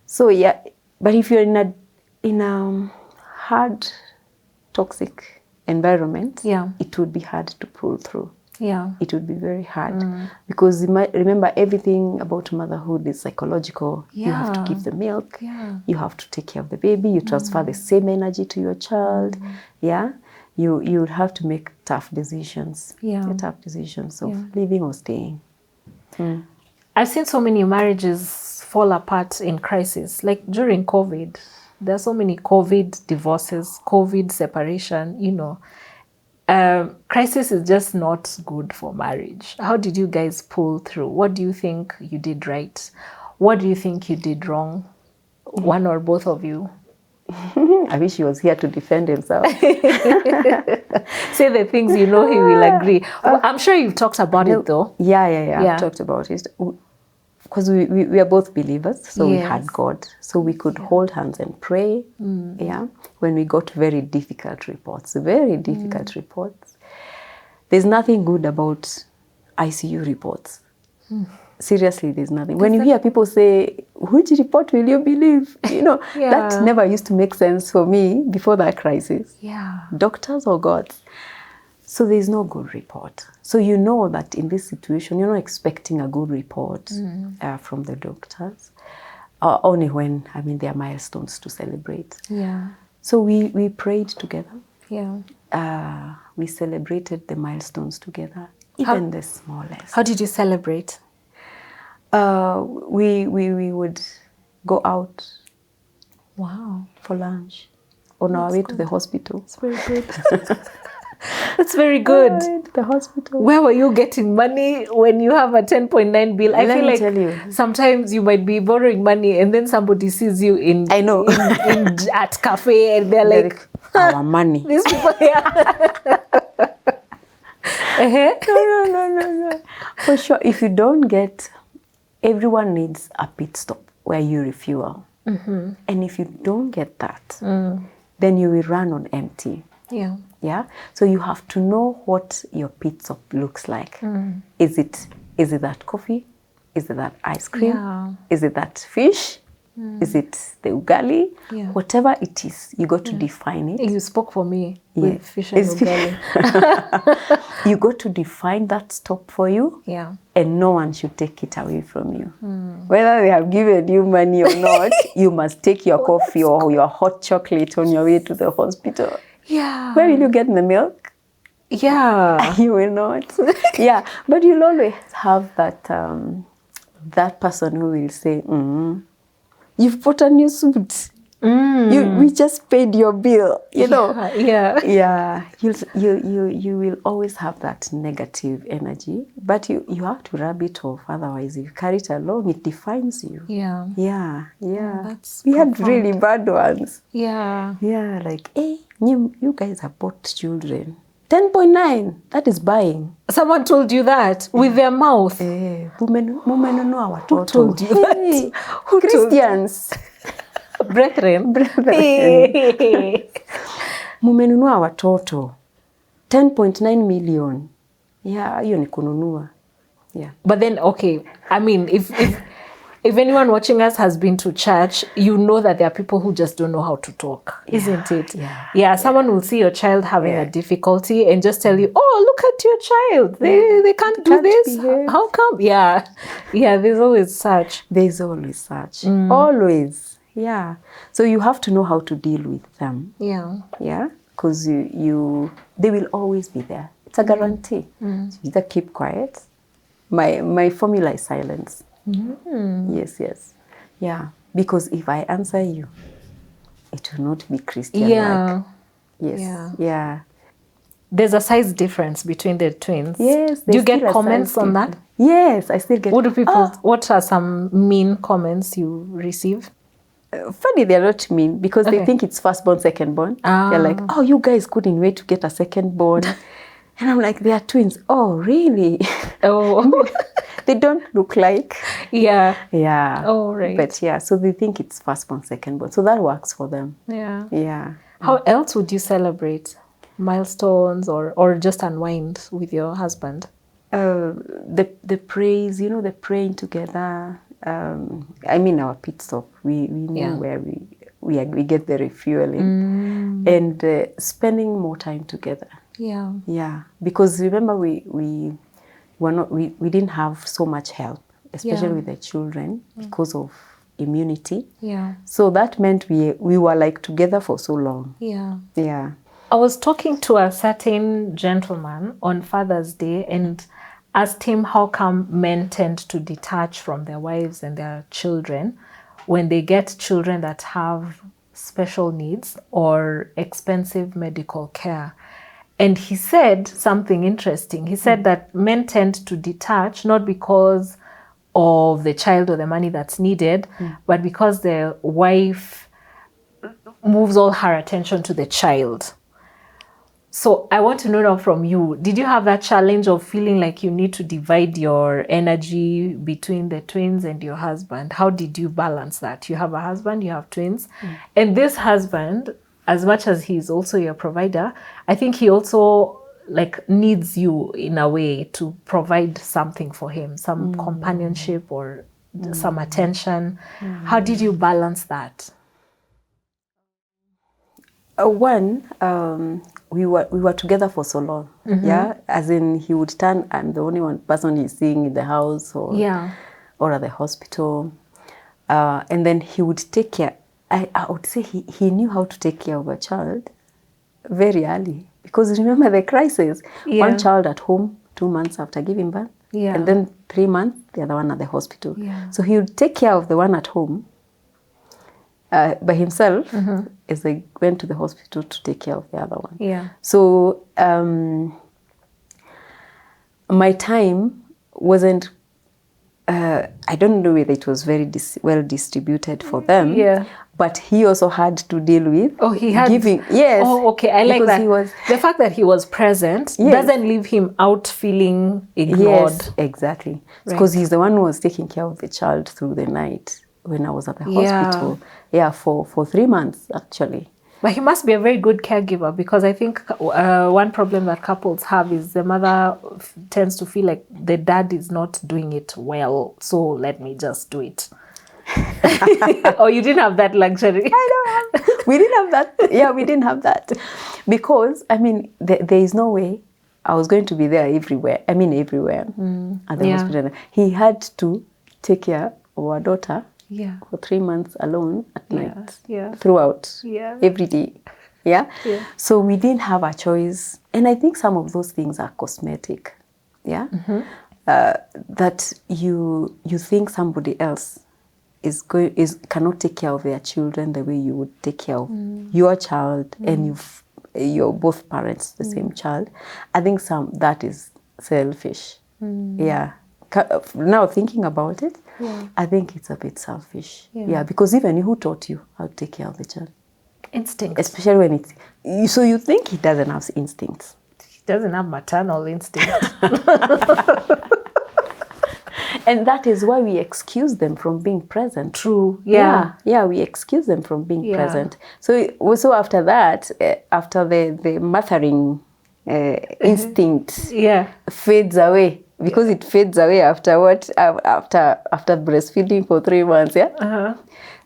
So, yeah. But if you're in a hard, toxic environment, it would be hard to pull through. Yeah. It would be very hard because you might remember, everything about motherhood is psychological. You have to give the milk. You have to take care of the baby. You transfer the same energy to your child. Yeah. You would have to make tough decisions. Tough decisions of living or staying. I've seen so many marriages fall apart in crisis. Like during COVID, there are so many COVID divorces, COVID separation, you know. crisis is just not good for marriage. How did you guys pull through? What do you think you did right? What do you think you did wrong? One or both of you? I wish he was here to defend himself. Say the things you know he will agree. I'm sure you've talked about it though. Yeah. I've talked about it. Because we are both believers, so we had God. So we could hold hands and pray, when we got very difficult reports. There's nothing good about ICU reports. Seriously, there's nothing. When you hear people say, which report will you believe? That never used to make sense for me before that crisis. Yeah. Doctors or God? So there's no good report. So you know that in this situation, you're not expecting a good report from the doctors. Only when, there are milestones to celebrate. Yeah. So we prayed together. Yeah. We celebrated the milestones together, even the smallest. How did you celebrate? We would go out. Wow. For lunch on our way to the hospital. It's very good. That's very good. The hospital. Where were you getting money when you have a 10.9 bill? I feel like tell you. Sometimes you might be borrowing money and then somebody sees you I know. at cafe and they're like, our money. These people here. No. For sure, if you don't get, everyone needs a pit stop where you refuel. Mm-hmm. And if you don't get that, then you will run on empty. Yeah. So you have to know what your pit stop looks like. Is it that coffee? Is it that ice cream? Yeah. Is it that fish? Is it the ugali? Yeah. Whatever it is, you got to define it. You spoke for me with fish and ugali. You got to define that stop for you. Yeah. And no one should take it away from you. Whether they have given you money or not, you must take your coffee or your hot chocolate on your way to the hospital. Yeah. Where will you get the milk? Yeah. You will not. Yeah. But you'll always have that person who will say, you've bought a new suit. We just paid your bill, you know. Yeah. You will always have that negative energy, but you have to rub it off. Otherwise, if you carry it along, it defines you. Yeah. That's we had really bad ones. Yeah. Like, hey, you guys have bought children. 10.9, that is buying. Someone told you that with their mouth. Who told you that? Who Christians. Brethren. Mumenunua watoto 10.9 million. Yeah, hiyo ni kununua. Yeah. But then, okay, if anyone watching us has been to church, you know that there are people who just don't know how to talk, isn't it? Yeah. Someone will see your child having a difficulty and just tell you, oh, look at your child. They can't do this. Behave. How come? Yeah. There's always such. Always. Yeah. So you have to know how to deal with them. Yeah. Because they will always be there. It's a guarantee. So you either keep quiet. My formula is silence. Yes. Yeah. Because if I answer you, it will not be Christian-like. Yes. Yeah. There's a size difference between the twins. Yes. Do you get comments on that? Yes, I still get. What are some mean comments you receive? Funny, they're not mean because they think it's firstborn, secondborn. They're like, oh, you guys couldn't wait to get a secondborn. And I'm like, they are twins. Oh, really? Oh. They don't look like. Yeah. Oh, right. But so they think it's firstborn, secondborn. So that works for them. Yeah. How else would you celebrate? Milestones or just unwind with your husband? The praise, the praying together. Our pit stop. We know where we get the refueling and spending more time together. Yeah. Because remember, we didn't have so much help, especially with the children because of immunity. So that meant we were like together for so long. Yeah. I was talking to a certain gentleman on Father's Day and asked him how come men tend to detach from their wives and their children when they get children that have special needs or expensive medical care. And he said something interesting. He said that men tend to detach not because of the child or the money that's needed, but because the wife moves all her attention to the child. So I want to know now from you, did you have that challenge of feeling like you need to divide your energy between the twins and your husband? How did you balance that? You have a husband, you have twins, and this husband, as much as he's also your provider, I think he also like needs you in a way to provide something for him, some companionship or some attention. How did you balance that? We were together for so long. Yeah, as in he would turn. I'm the only one person he's seeing in the house or at the hospital, and then he would take care. I would say he knew how to take care of a child very early, because remember the crisis. One child at home 2 months after giving birth, and then 3 months the other one at the hospital. So he would take care of the one at home by himself as they went to the hospital to take care of the other one. So my time wasn't, I don't know whether it was very well distributed for them, but he also had to deal with giving. Oh, okay, I like that. The fact that he was present doesn't leave him out feeling ignored. Yes, exactly. Because he's the one who was taking care of the child through the night when I was at the hospital. For 3 months actually. But he must be a very good caregiver, because I think one problem that couples have is the mother tends to feel like the dad is not doing it well, so let me just do it. Or you didn't have that luxury? I don't have. We didn't have that. Yeah, we didn't have that. Because, I mean, there is no way I was going to be there everywhere. I mean, everywhere at the hospital. He had to take care of our daughter for 3 months alone at night, throughout, every day. So we didn't have a choice. And I think some of those things are cosmetic. That you think somebody else cannot take care of their children the way you would take care of your child, and you're both parents to the same child. I think that is selfish. Now thinking about it, I think it's a bit selfish. Because even who taught you how to take care of the child? Instinct. Especially when it's... So you think he doesn't have instincts? He doesn't have maternal instinct. And that is why we excuse them from being present. True. We excuse them from being present. So after that, after the mothering instinct fades away, because it fades away after breastfeeding for 3 months,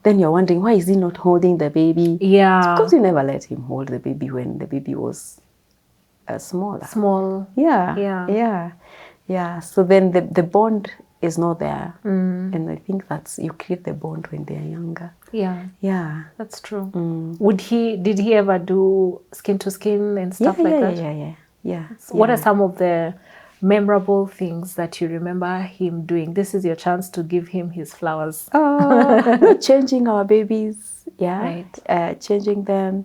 then you're wondering, why is he not holding the baby? It's because you never let him hold the baby when the baby was smaller. So then the bond is not there. And I think you create the bond when they're younger. That's true. Did he ever do skin to skin and stuff like that? So what are some of the memorable things that you remember him doing? This is your chance to give him his flowers. Changing our babies, changing them,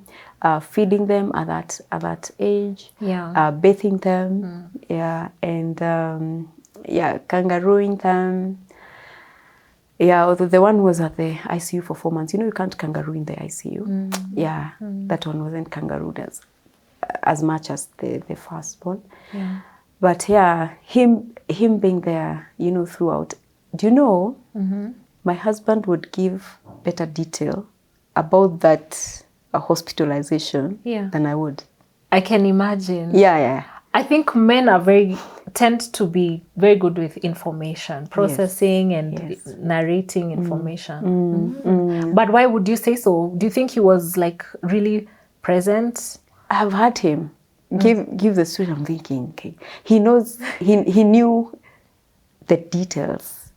feeding them at that age, bathing them, and kangarooing them. Although the one was at the ICU for 4 months. You can't kangaroo in the ICU. That one wasn't kangarooed as much as the firstborn. But him being there, throughout. Do you know, my husband would give better detail about that hospitalization than I would. I can imagine. I think men tend to be very good with information, processing and narrating information. But why would you say so? Do you think he was like really present? I've heard him give the story. I'm thinking, okay, he knew the details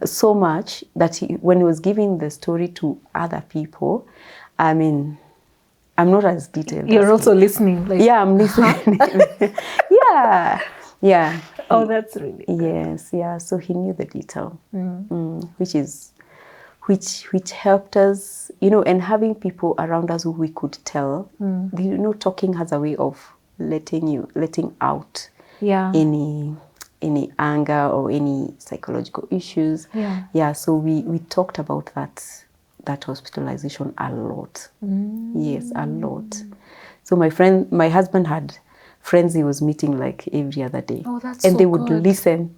so much that when he was giving the story to other people, I mean, I'm not as detailed. You're also listening. I'm listening. Oh, that's really good. So he knew the detail, which helped us, and having people around us who we could tell. Talking has a way of letting out Yeah. any anger or any psychological issues. Yeah. So we talked about that hospitalization a lot. Yes, a lot. So my husband had friends he was meeting like every other day. Oh, that's and so they would good. listen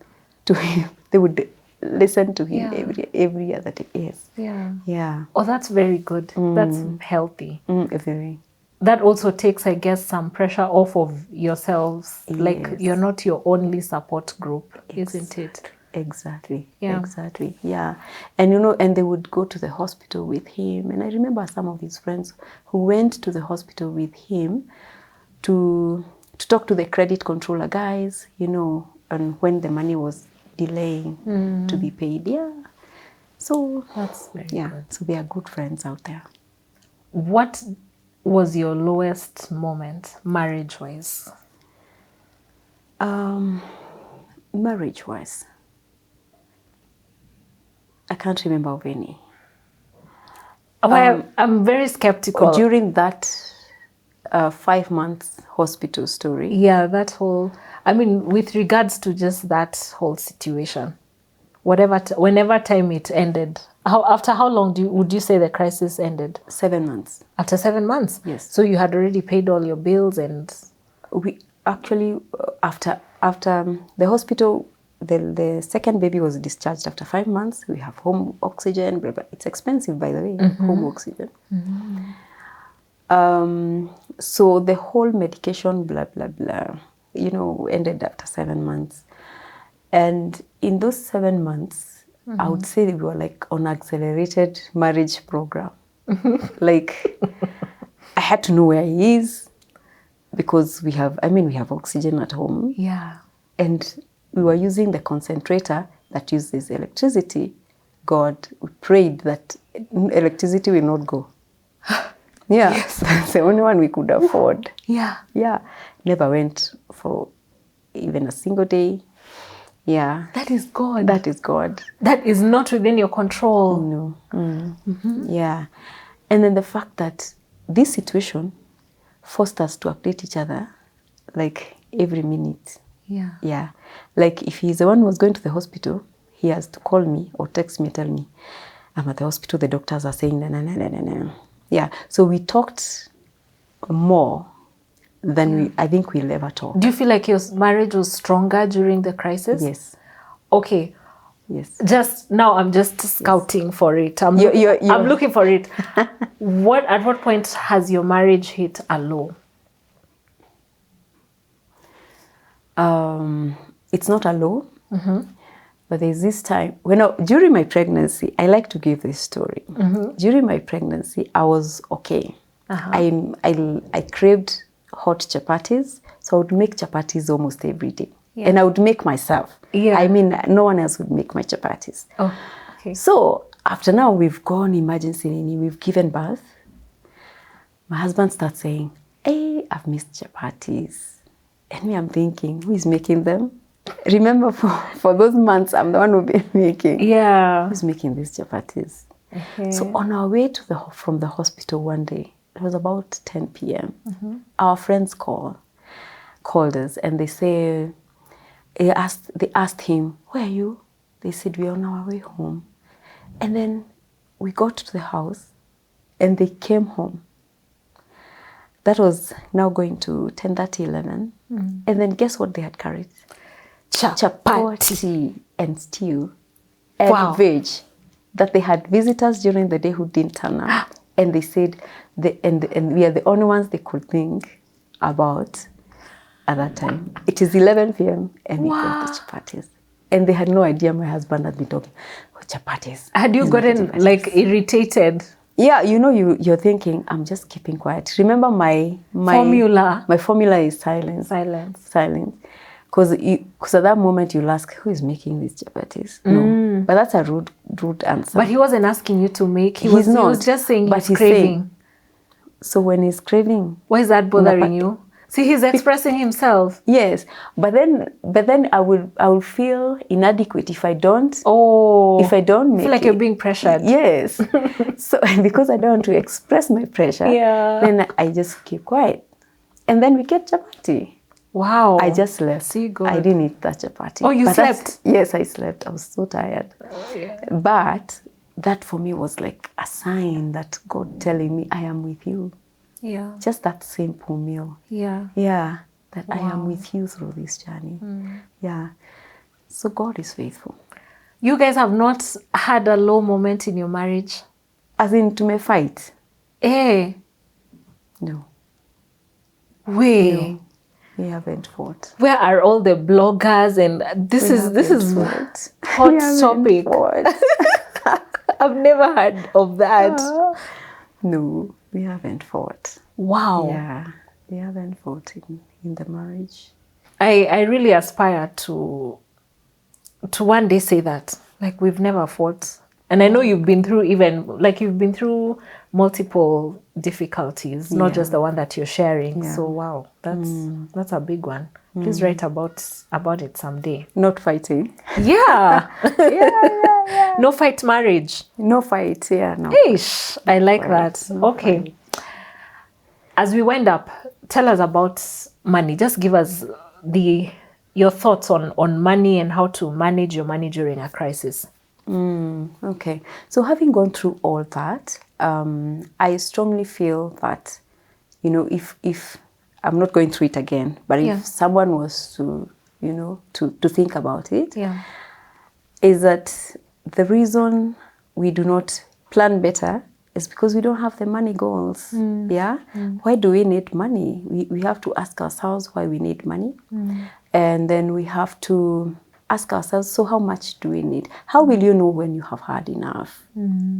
to him. They would listen to him Yeah. every other day. Yes. Yeah. Oh, that's very good. That's healthy. Very. That also takes, I guess, some pressure off of yourselves. Like, Yes. you're not your only support group, isn't it? Exactly. Yeah. Exactly. Yeah. And and they would go to the hospital with him. And I remember some of his friends who went to the hospital with him to talk to the credit controller guys, and when the money was delaying to be paid. Yeah. So That's very good. So they are good friends out there. What was your lowest moment, marriage-wise? Marriage-wise, I can't remember of any. I'm very skeptical. During that 5 months hospital story. Yeah, that whole, with regards to just that whole situation, whenever time it ended, after how long would you say the crisis ended? 7 months. After 7 months? Yes. So you had already paid all your bills and... We actually, after the hospital, the second baby was discharged after 5 months. We have home oxygen. Blah, blah. It's expensive, by the way, home oxygen. So the whole medication, blah, blah, blah, ended after 7 months. And in those 7 months, I would say we were like on accelerated marriage program. Like, I had to know where he is because we have oxygen at home. Yeah. And we were using the concentrator that uses electricity. God, we prayed that electricity will not go. Yeah, yes. That's the only one we could afford. Yeah. Yeah, never went for even a single day. Yeah. That is God. That is God. That is not within your control. No. Yeah. And then the fact that this situation forced us to update each other like every minute. Yeah. Yeah. Like if he's the one who was going to the hospital, he has to call me or text me, tell me, I'm at the hospital, the doctors are saying, no. Yeah. So we talked more than I think we'll ever talk. Do you feel like your marriage was stronger during the crisis? Yes. Okay. Yes. Just now, I'm just scouting for it. I'm looking for it. At what point has your marriage hit a low? It's not a low, but there's this time during my pregnancy. I like to give this story. During my pregnancy, I was okay. I craved hot chapatis, so I would make chapatis almost every day. Yeah. And I would make myself. Yeah. No one else would make my chapatis. Oh, okay. So after now, we've gone emergency, we've given birth. My husband starts saying, hey, I've missed chapatis. And me, I'm thinking, who is making them? Remember, for those months, I'm the one who's been making. Yeah. Who's making these chapatis? So on our way from the hospital one day, it was about 10 p.m. Our friends called us, and they asked him, where are you? They said, we're on our way home. And then we got to the house, and they came home. That was now going to 10:30, 11. And then guess what they had carried? Chapati and stew and veg. That they had visitors during the day who didn't turn up. And they said, and we are the only ones they could think about at that time. It is 11 p.m. and we got the chapatis. And they had no idea my husband had been talking about chapatis. Had you gotten like irritated? Yeah, you're thinking, I'm just keeping quiet. Remember my formula. My formula is silence. Silence. Because at that moment you'll ask, who is making these chapatis? No, but that's a rude answer. But he wasn't asking you to make. He was just saying he's craving. Saying, so when he's craving, why is that bothering you? See, he's expressing himself. Yes, but then I will feel inadequate if I don't. Oh, if I don't make feel like you're being pressured. Yes. So because I don't want to express my pressure, then I just keep quiet. And then we get chapati. Wow. I just slept. See, good. I didn't eat that chapati. Oh, you slept? Yes, I slept. I was so tired. Oh, yeah. But that for me was like a sign that God telling me, I am with you. Yeah. Just that simple meal. Yeah. Yeah, that I am Wow. with you through this journey. Yeah. So God is faithful. You guys have not had a low moment in your marriage? As in, to me fight? Eh. No. Way. No. We haven't fought. Where are all the bloggers? And this is fought. hot topic. I've never heard of that. No, we haven't fought. Wow. Yeah, we haven't fought in the marriage. I really aspire to one day say that. Like, we've never fought. And I know you've been through multiple difficulties, not just the one that you're sharing. Yeah. So wow, that's a big one. Please write about it someday. Not fighting. Yeah. Yeah. No fight marriage. No fight, yeah. No. Ish, I like that. No okay. Fight. As we wind up, tell us about money. Just give us your thoughts on money and how to manage your money during a crisis. Okay. So having gone through all that, I strongly feel that, if I'm not going through it again, but if someone was to, to think about it, is that the reason we do not plan better is because we don't have the money goals. Why do we need money? We have to ask ourselves why we need money. And then we have to ask ourselves, so how much do we need? How will you know when you have had enough?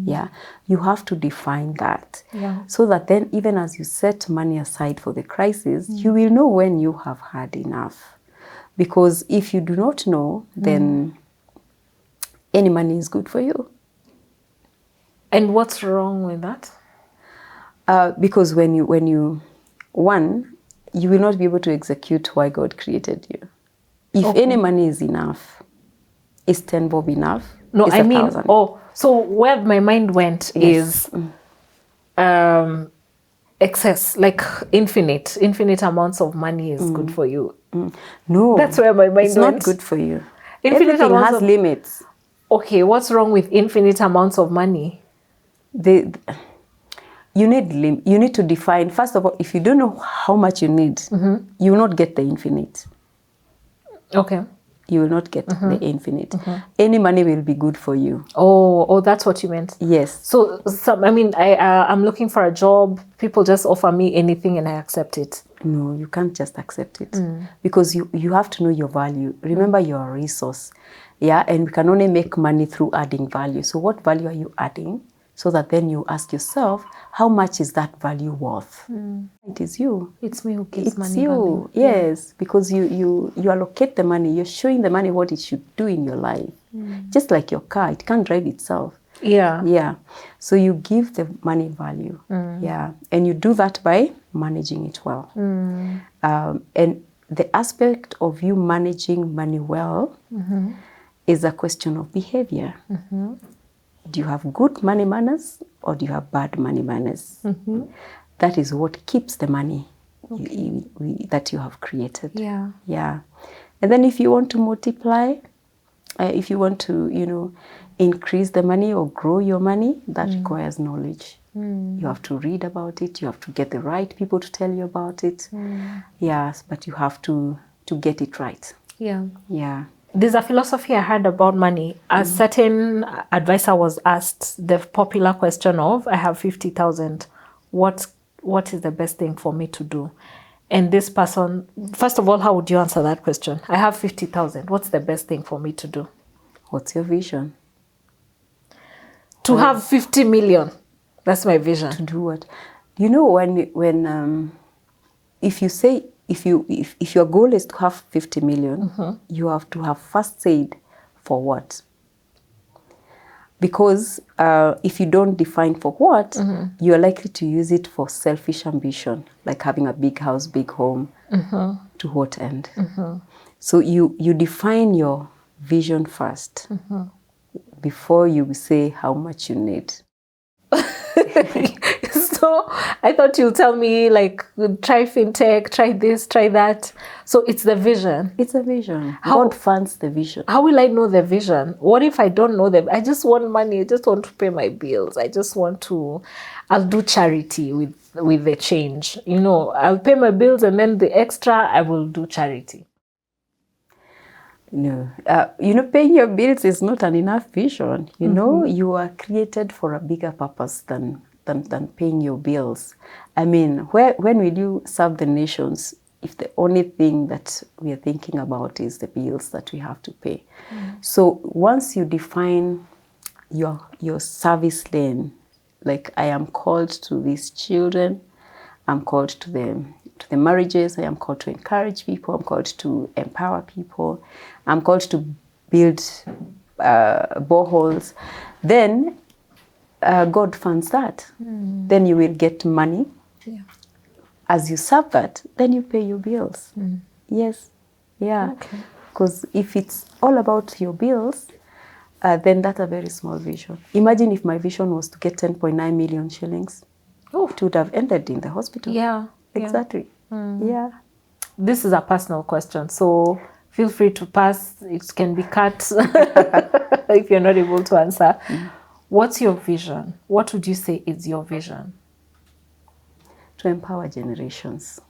Yeah, you have to define that. So that then even as you set money aside for the crisis, you will know when you have had enough. Because if you do not know, then any money is good for you. And what's wrong with that? Because when you will not be able to execute why God created you. If any money is enough, is 10 bob enough? No, I mean, 1,000. So where my mind went is excess, like infinite amounts of money is good for you. No, that's where my mind went. It's not good for you. Everything has limits. Okay, what's wrong with infinite amounts of money? You need to define, first of all, if you don't know how much you need, you will not get the infinite. Okay. You will not get the infinite. Any money will be good for you. Oh, that's what you meant. Yes. So I'm looking for a job. People just offer me anything and I accept it. No, you can't just accept it because you have to know your value. Remember, you're a resource. Yeah, and we can only make money through adding value. So what value are you adding? So that then you ask yourself, how much is that value worth? It is you. It's me who gives money. It's you. Value. Yes, because you allocate the money. You're showing the money what it should do in your life. Just like your car, it can't drive itself. Yeah. So you give the money value. Yeah, and you do that by managing it well. And the aspect of you managing money well is a question of behavior. Do you have good money manners or do you have bad money manners? That is what keeps the money that you have created. Yeah. And then if you want to multiply, if you want to, increase the money or grow your money, that requires knowledge. You have to read about it. You have to get the right people to tell you about it. Yes, but you have to get it right. Yeah. There's a philosophy I heard about money. A certain advisor was asked the popular question of, I have 50,000. What is the best thing for me to do? And this person, first of all, how would you answer that question? I have 50,000. What's the best thing for me to do? What's your vision? To have 50 million. That's my vision. To do what? When if you say, if your goal is to have 50 million, you have to have first said for what. Because if you don't define for what, you are likely to use it for selfish ambition, like having a big house, big home, to what end? So you define your vision first before you say how much you need. So I thought you'll tell me like, try fintech, try this, try that. So it's the vision. It's a vision. God funds the vision. How will I know the vision? What if I don't know them? I just want money. I just want to pay my bills. I just want to, I'll do charity with the change. You know, I'll pay my bills and then the extra I will do charity. No, paying your bills is not an enough vision. You know, you are created for a bigger purpose than paying your bills. I mean, when will you serve the nations if the only thing that we are thinking about is the bills that we have to pay? So once you define your service lane, like I am called to these children, I'm called to the marriages, I am called to encourage people, I'm called to empower people, I'm called to build boreholes, then God funds that. Then you will get money. Yeah. As you serve that, then you pay your bills. Yes. Yeah. Because if it's all about your bills, then that's a very small vision. Imagine if my vision was to get 10.9 million shillings. Oh, it would have ended in the hospital. Yeah. Exactly. Yeah. This is a personal question, so feel free to pass. It can be cut if you're not able to answer. What's your vision? What would you say is your vision? To empower generations.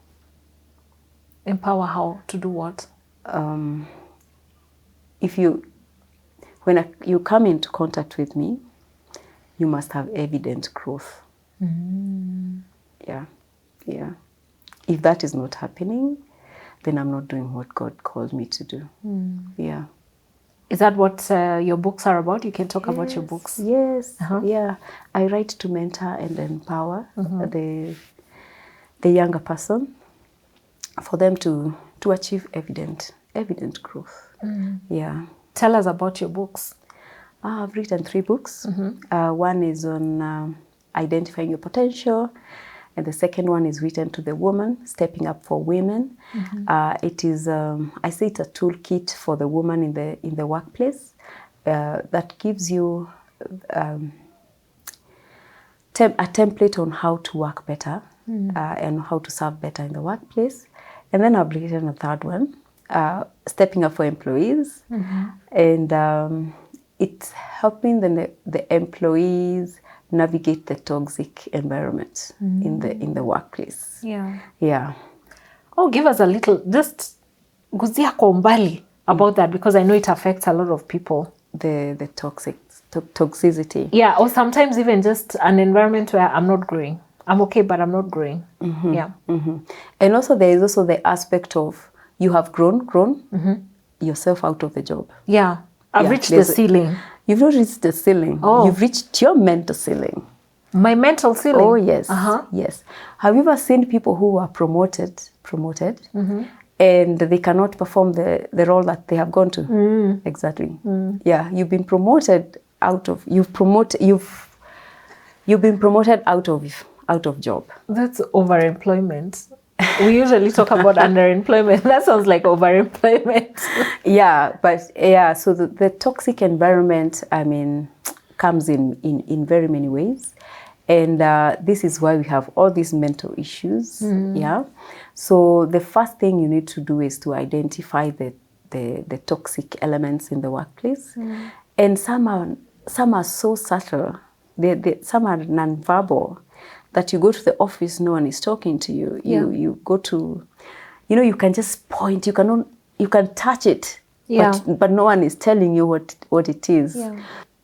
Empower how? To do what? When you come into contact with me, you must have evident growth. Yeah. If that is not happening, then I'm not doing what God called me to do. Yeah. Is that what your books are about? You can talk about your books. Yes. Yeah. I write to mentor and empower the younger person for them to achieve evident growth. Yeah. Tell us about your books. I've written 3 books. One is on identifying your potential, and the second one is written to the woman, stepping up for women. It is, I say it's a toolkit for the woman in the workplace that gives you a template on how to work better and how to serve better in the workplace. And then I've written a third one, stepping up for employees, and it's helping the employees navigate the toxic environment in the workplace. Yeah. Oh, give us a little, just guzia kwa umbali about that, because I know it affects a lot of people. The toxicity. Yeah, or sometimes even just an environment where I'm not growing. I'm okay, but I'm not growing. Yeah. And also there is also the aspect of you have grown yourself out of the job. Yeah. I've reached the ceiling. You've not reached the ceiling. Oh. You've reached your mental ceiling. My mental ceiling? Oh, yes. Yes. Have you ever seen people who are promoted, and they cannot perform the role that they have gone to? Exactly. Yeah, you've been promoted you've been promoted out of job. That's overemployment. We usually talk about underemployment. That sounds like overemployment. So the toxic environment, I mean, comes in very many ways. And this is why we have all these mental issues. Yeah. So the first thing you need to do is to identify the toxic elements in the workplace. And some are so subtle. Some are non-verbal, that you go to the office, no one is talking to you. You go to, you can just point, you can touch it, but no one is telling you what it is.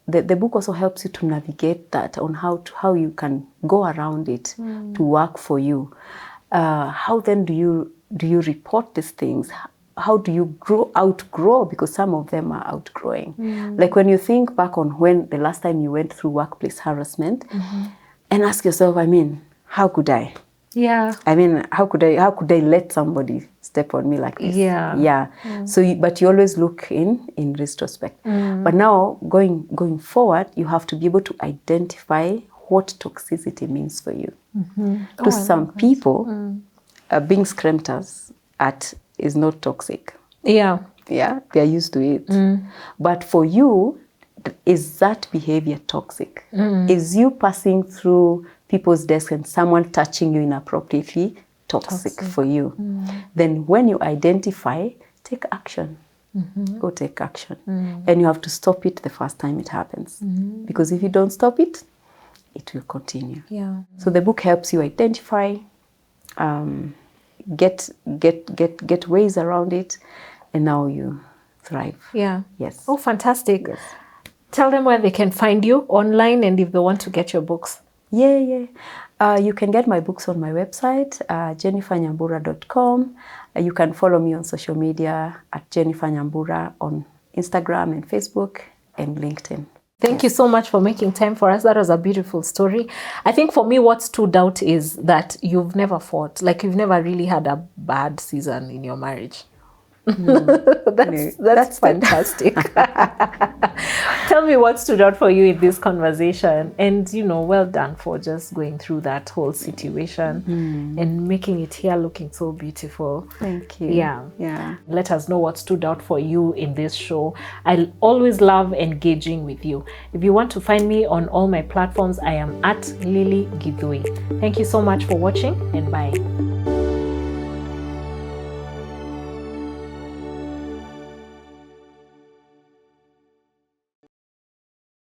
The book also helps you to navigate that on how you can go around it to work for you. How then do you report these things? How do you outgrow? Because some of them are outgrowing. Like when you think back on when the last time you went through workplace harassment, and ask yourself, I mean, how could I? Yeah. I mean, how could I let somebody step on me like this? Yeah. So, but you always look in retrospect. But now, going forward, you have to be able to identify what toxicity means for you. To some people, being screamed at is not toxic. Yeah. Yeah, they are used to it. But for you, is that behavior toxic? Is you passing through people's desks and someone touching you inappropriately toxic for you? Then when you identify, take action. Go take action. And you have to stop it the first time it happens. Because if you don't stop it, it will continue. Yeah. So the book helps you identify, get ways around it, and now you thrive. Yeah. Yes. Oh, fantastic. Yes. Tell them where they can find you online and if they want to get your books. Yeah. You can get my books on my website, jenifernyambura.com. You can follow me on social media at Jenifer Nyambura on Instagram and Facebook and LinkedIn. Thank you so much for making time for us. That was a beautiful story. I think for me, what stood out is that you've never fought. Like, you've never really had a bad season in your marriage. That's fantastic. Tell me what stood out for you in this conversation, and well done for just going through that whole situation and making it here looking so beautiful. Thank you. Yeah. Let us know what stood out for you in this show. I always love engaging with you. If you want to find me on all my platforms, I am at Lily Gidhui. Thank you so much for watching, and bye.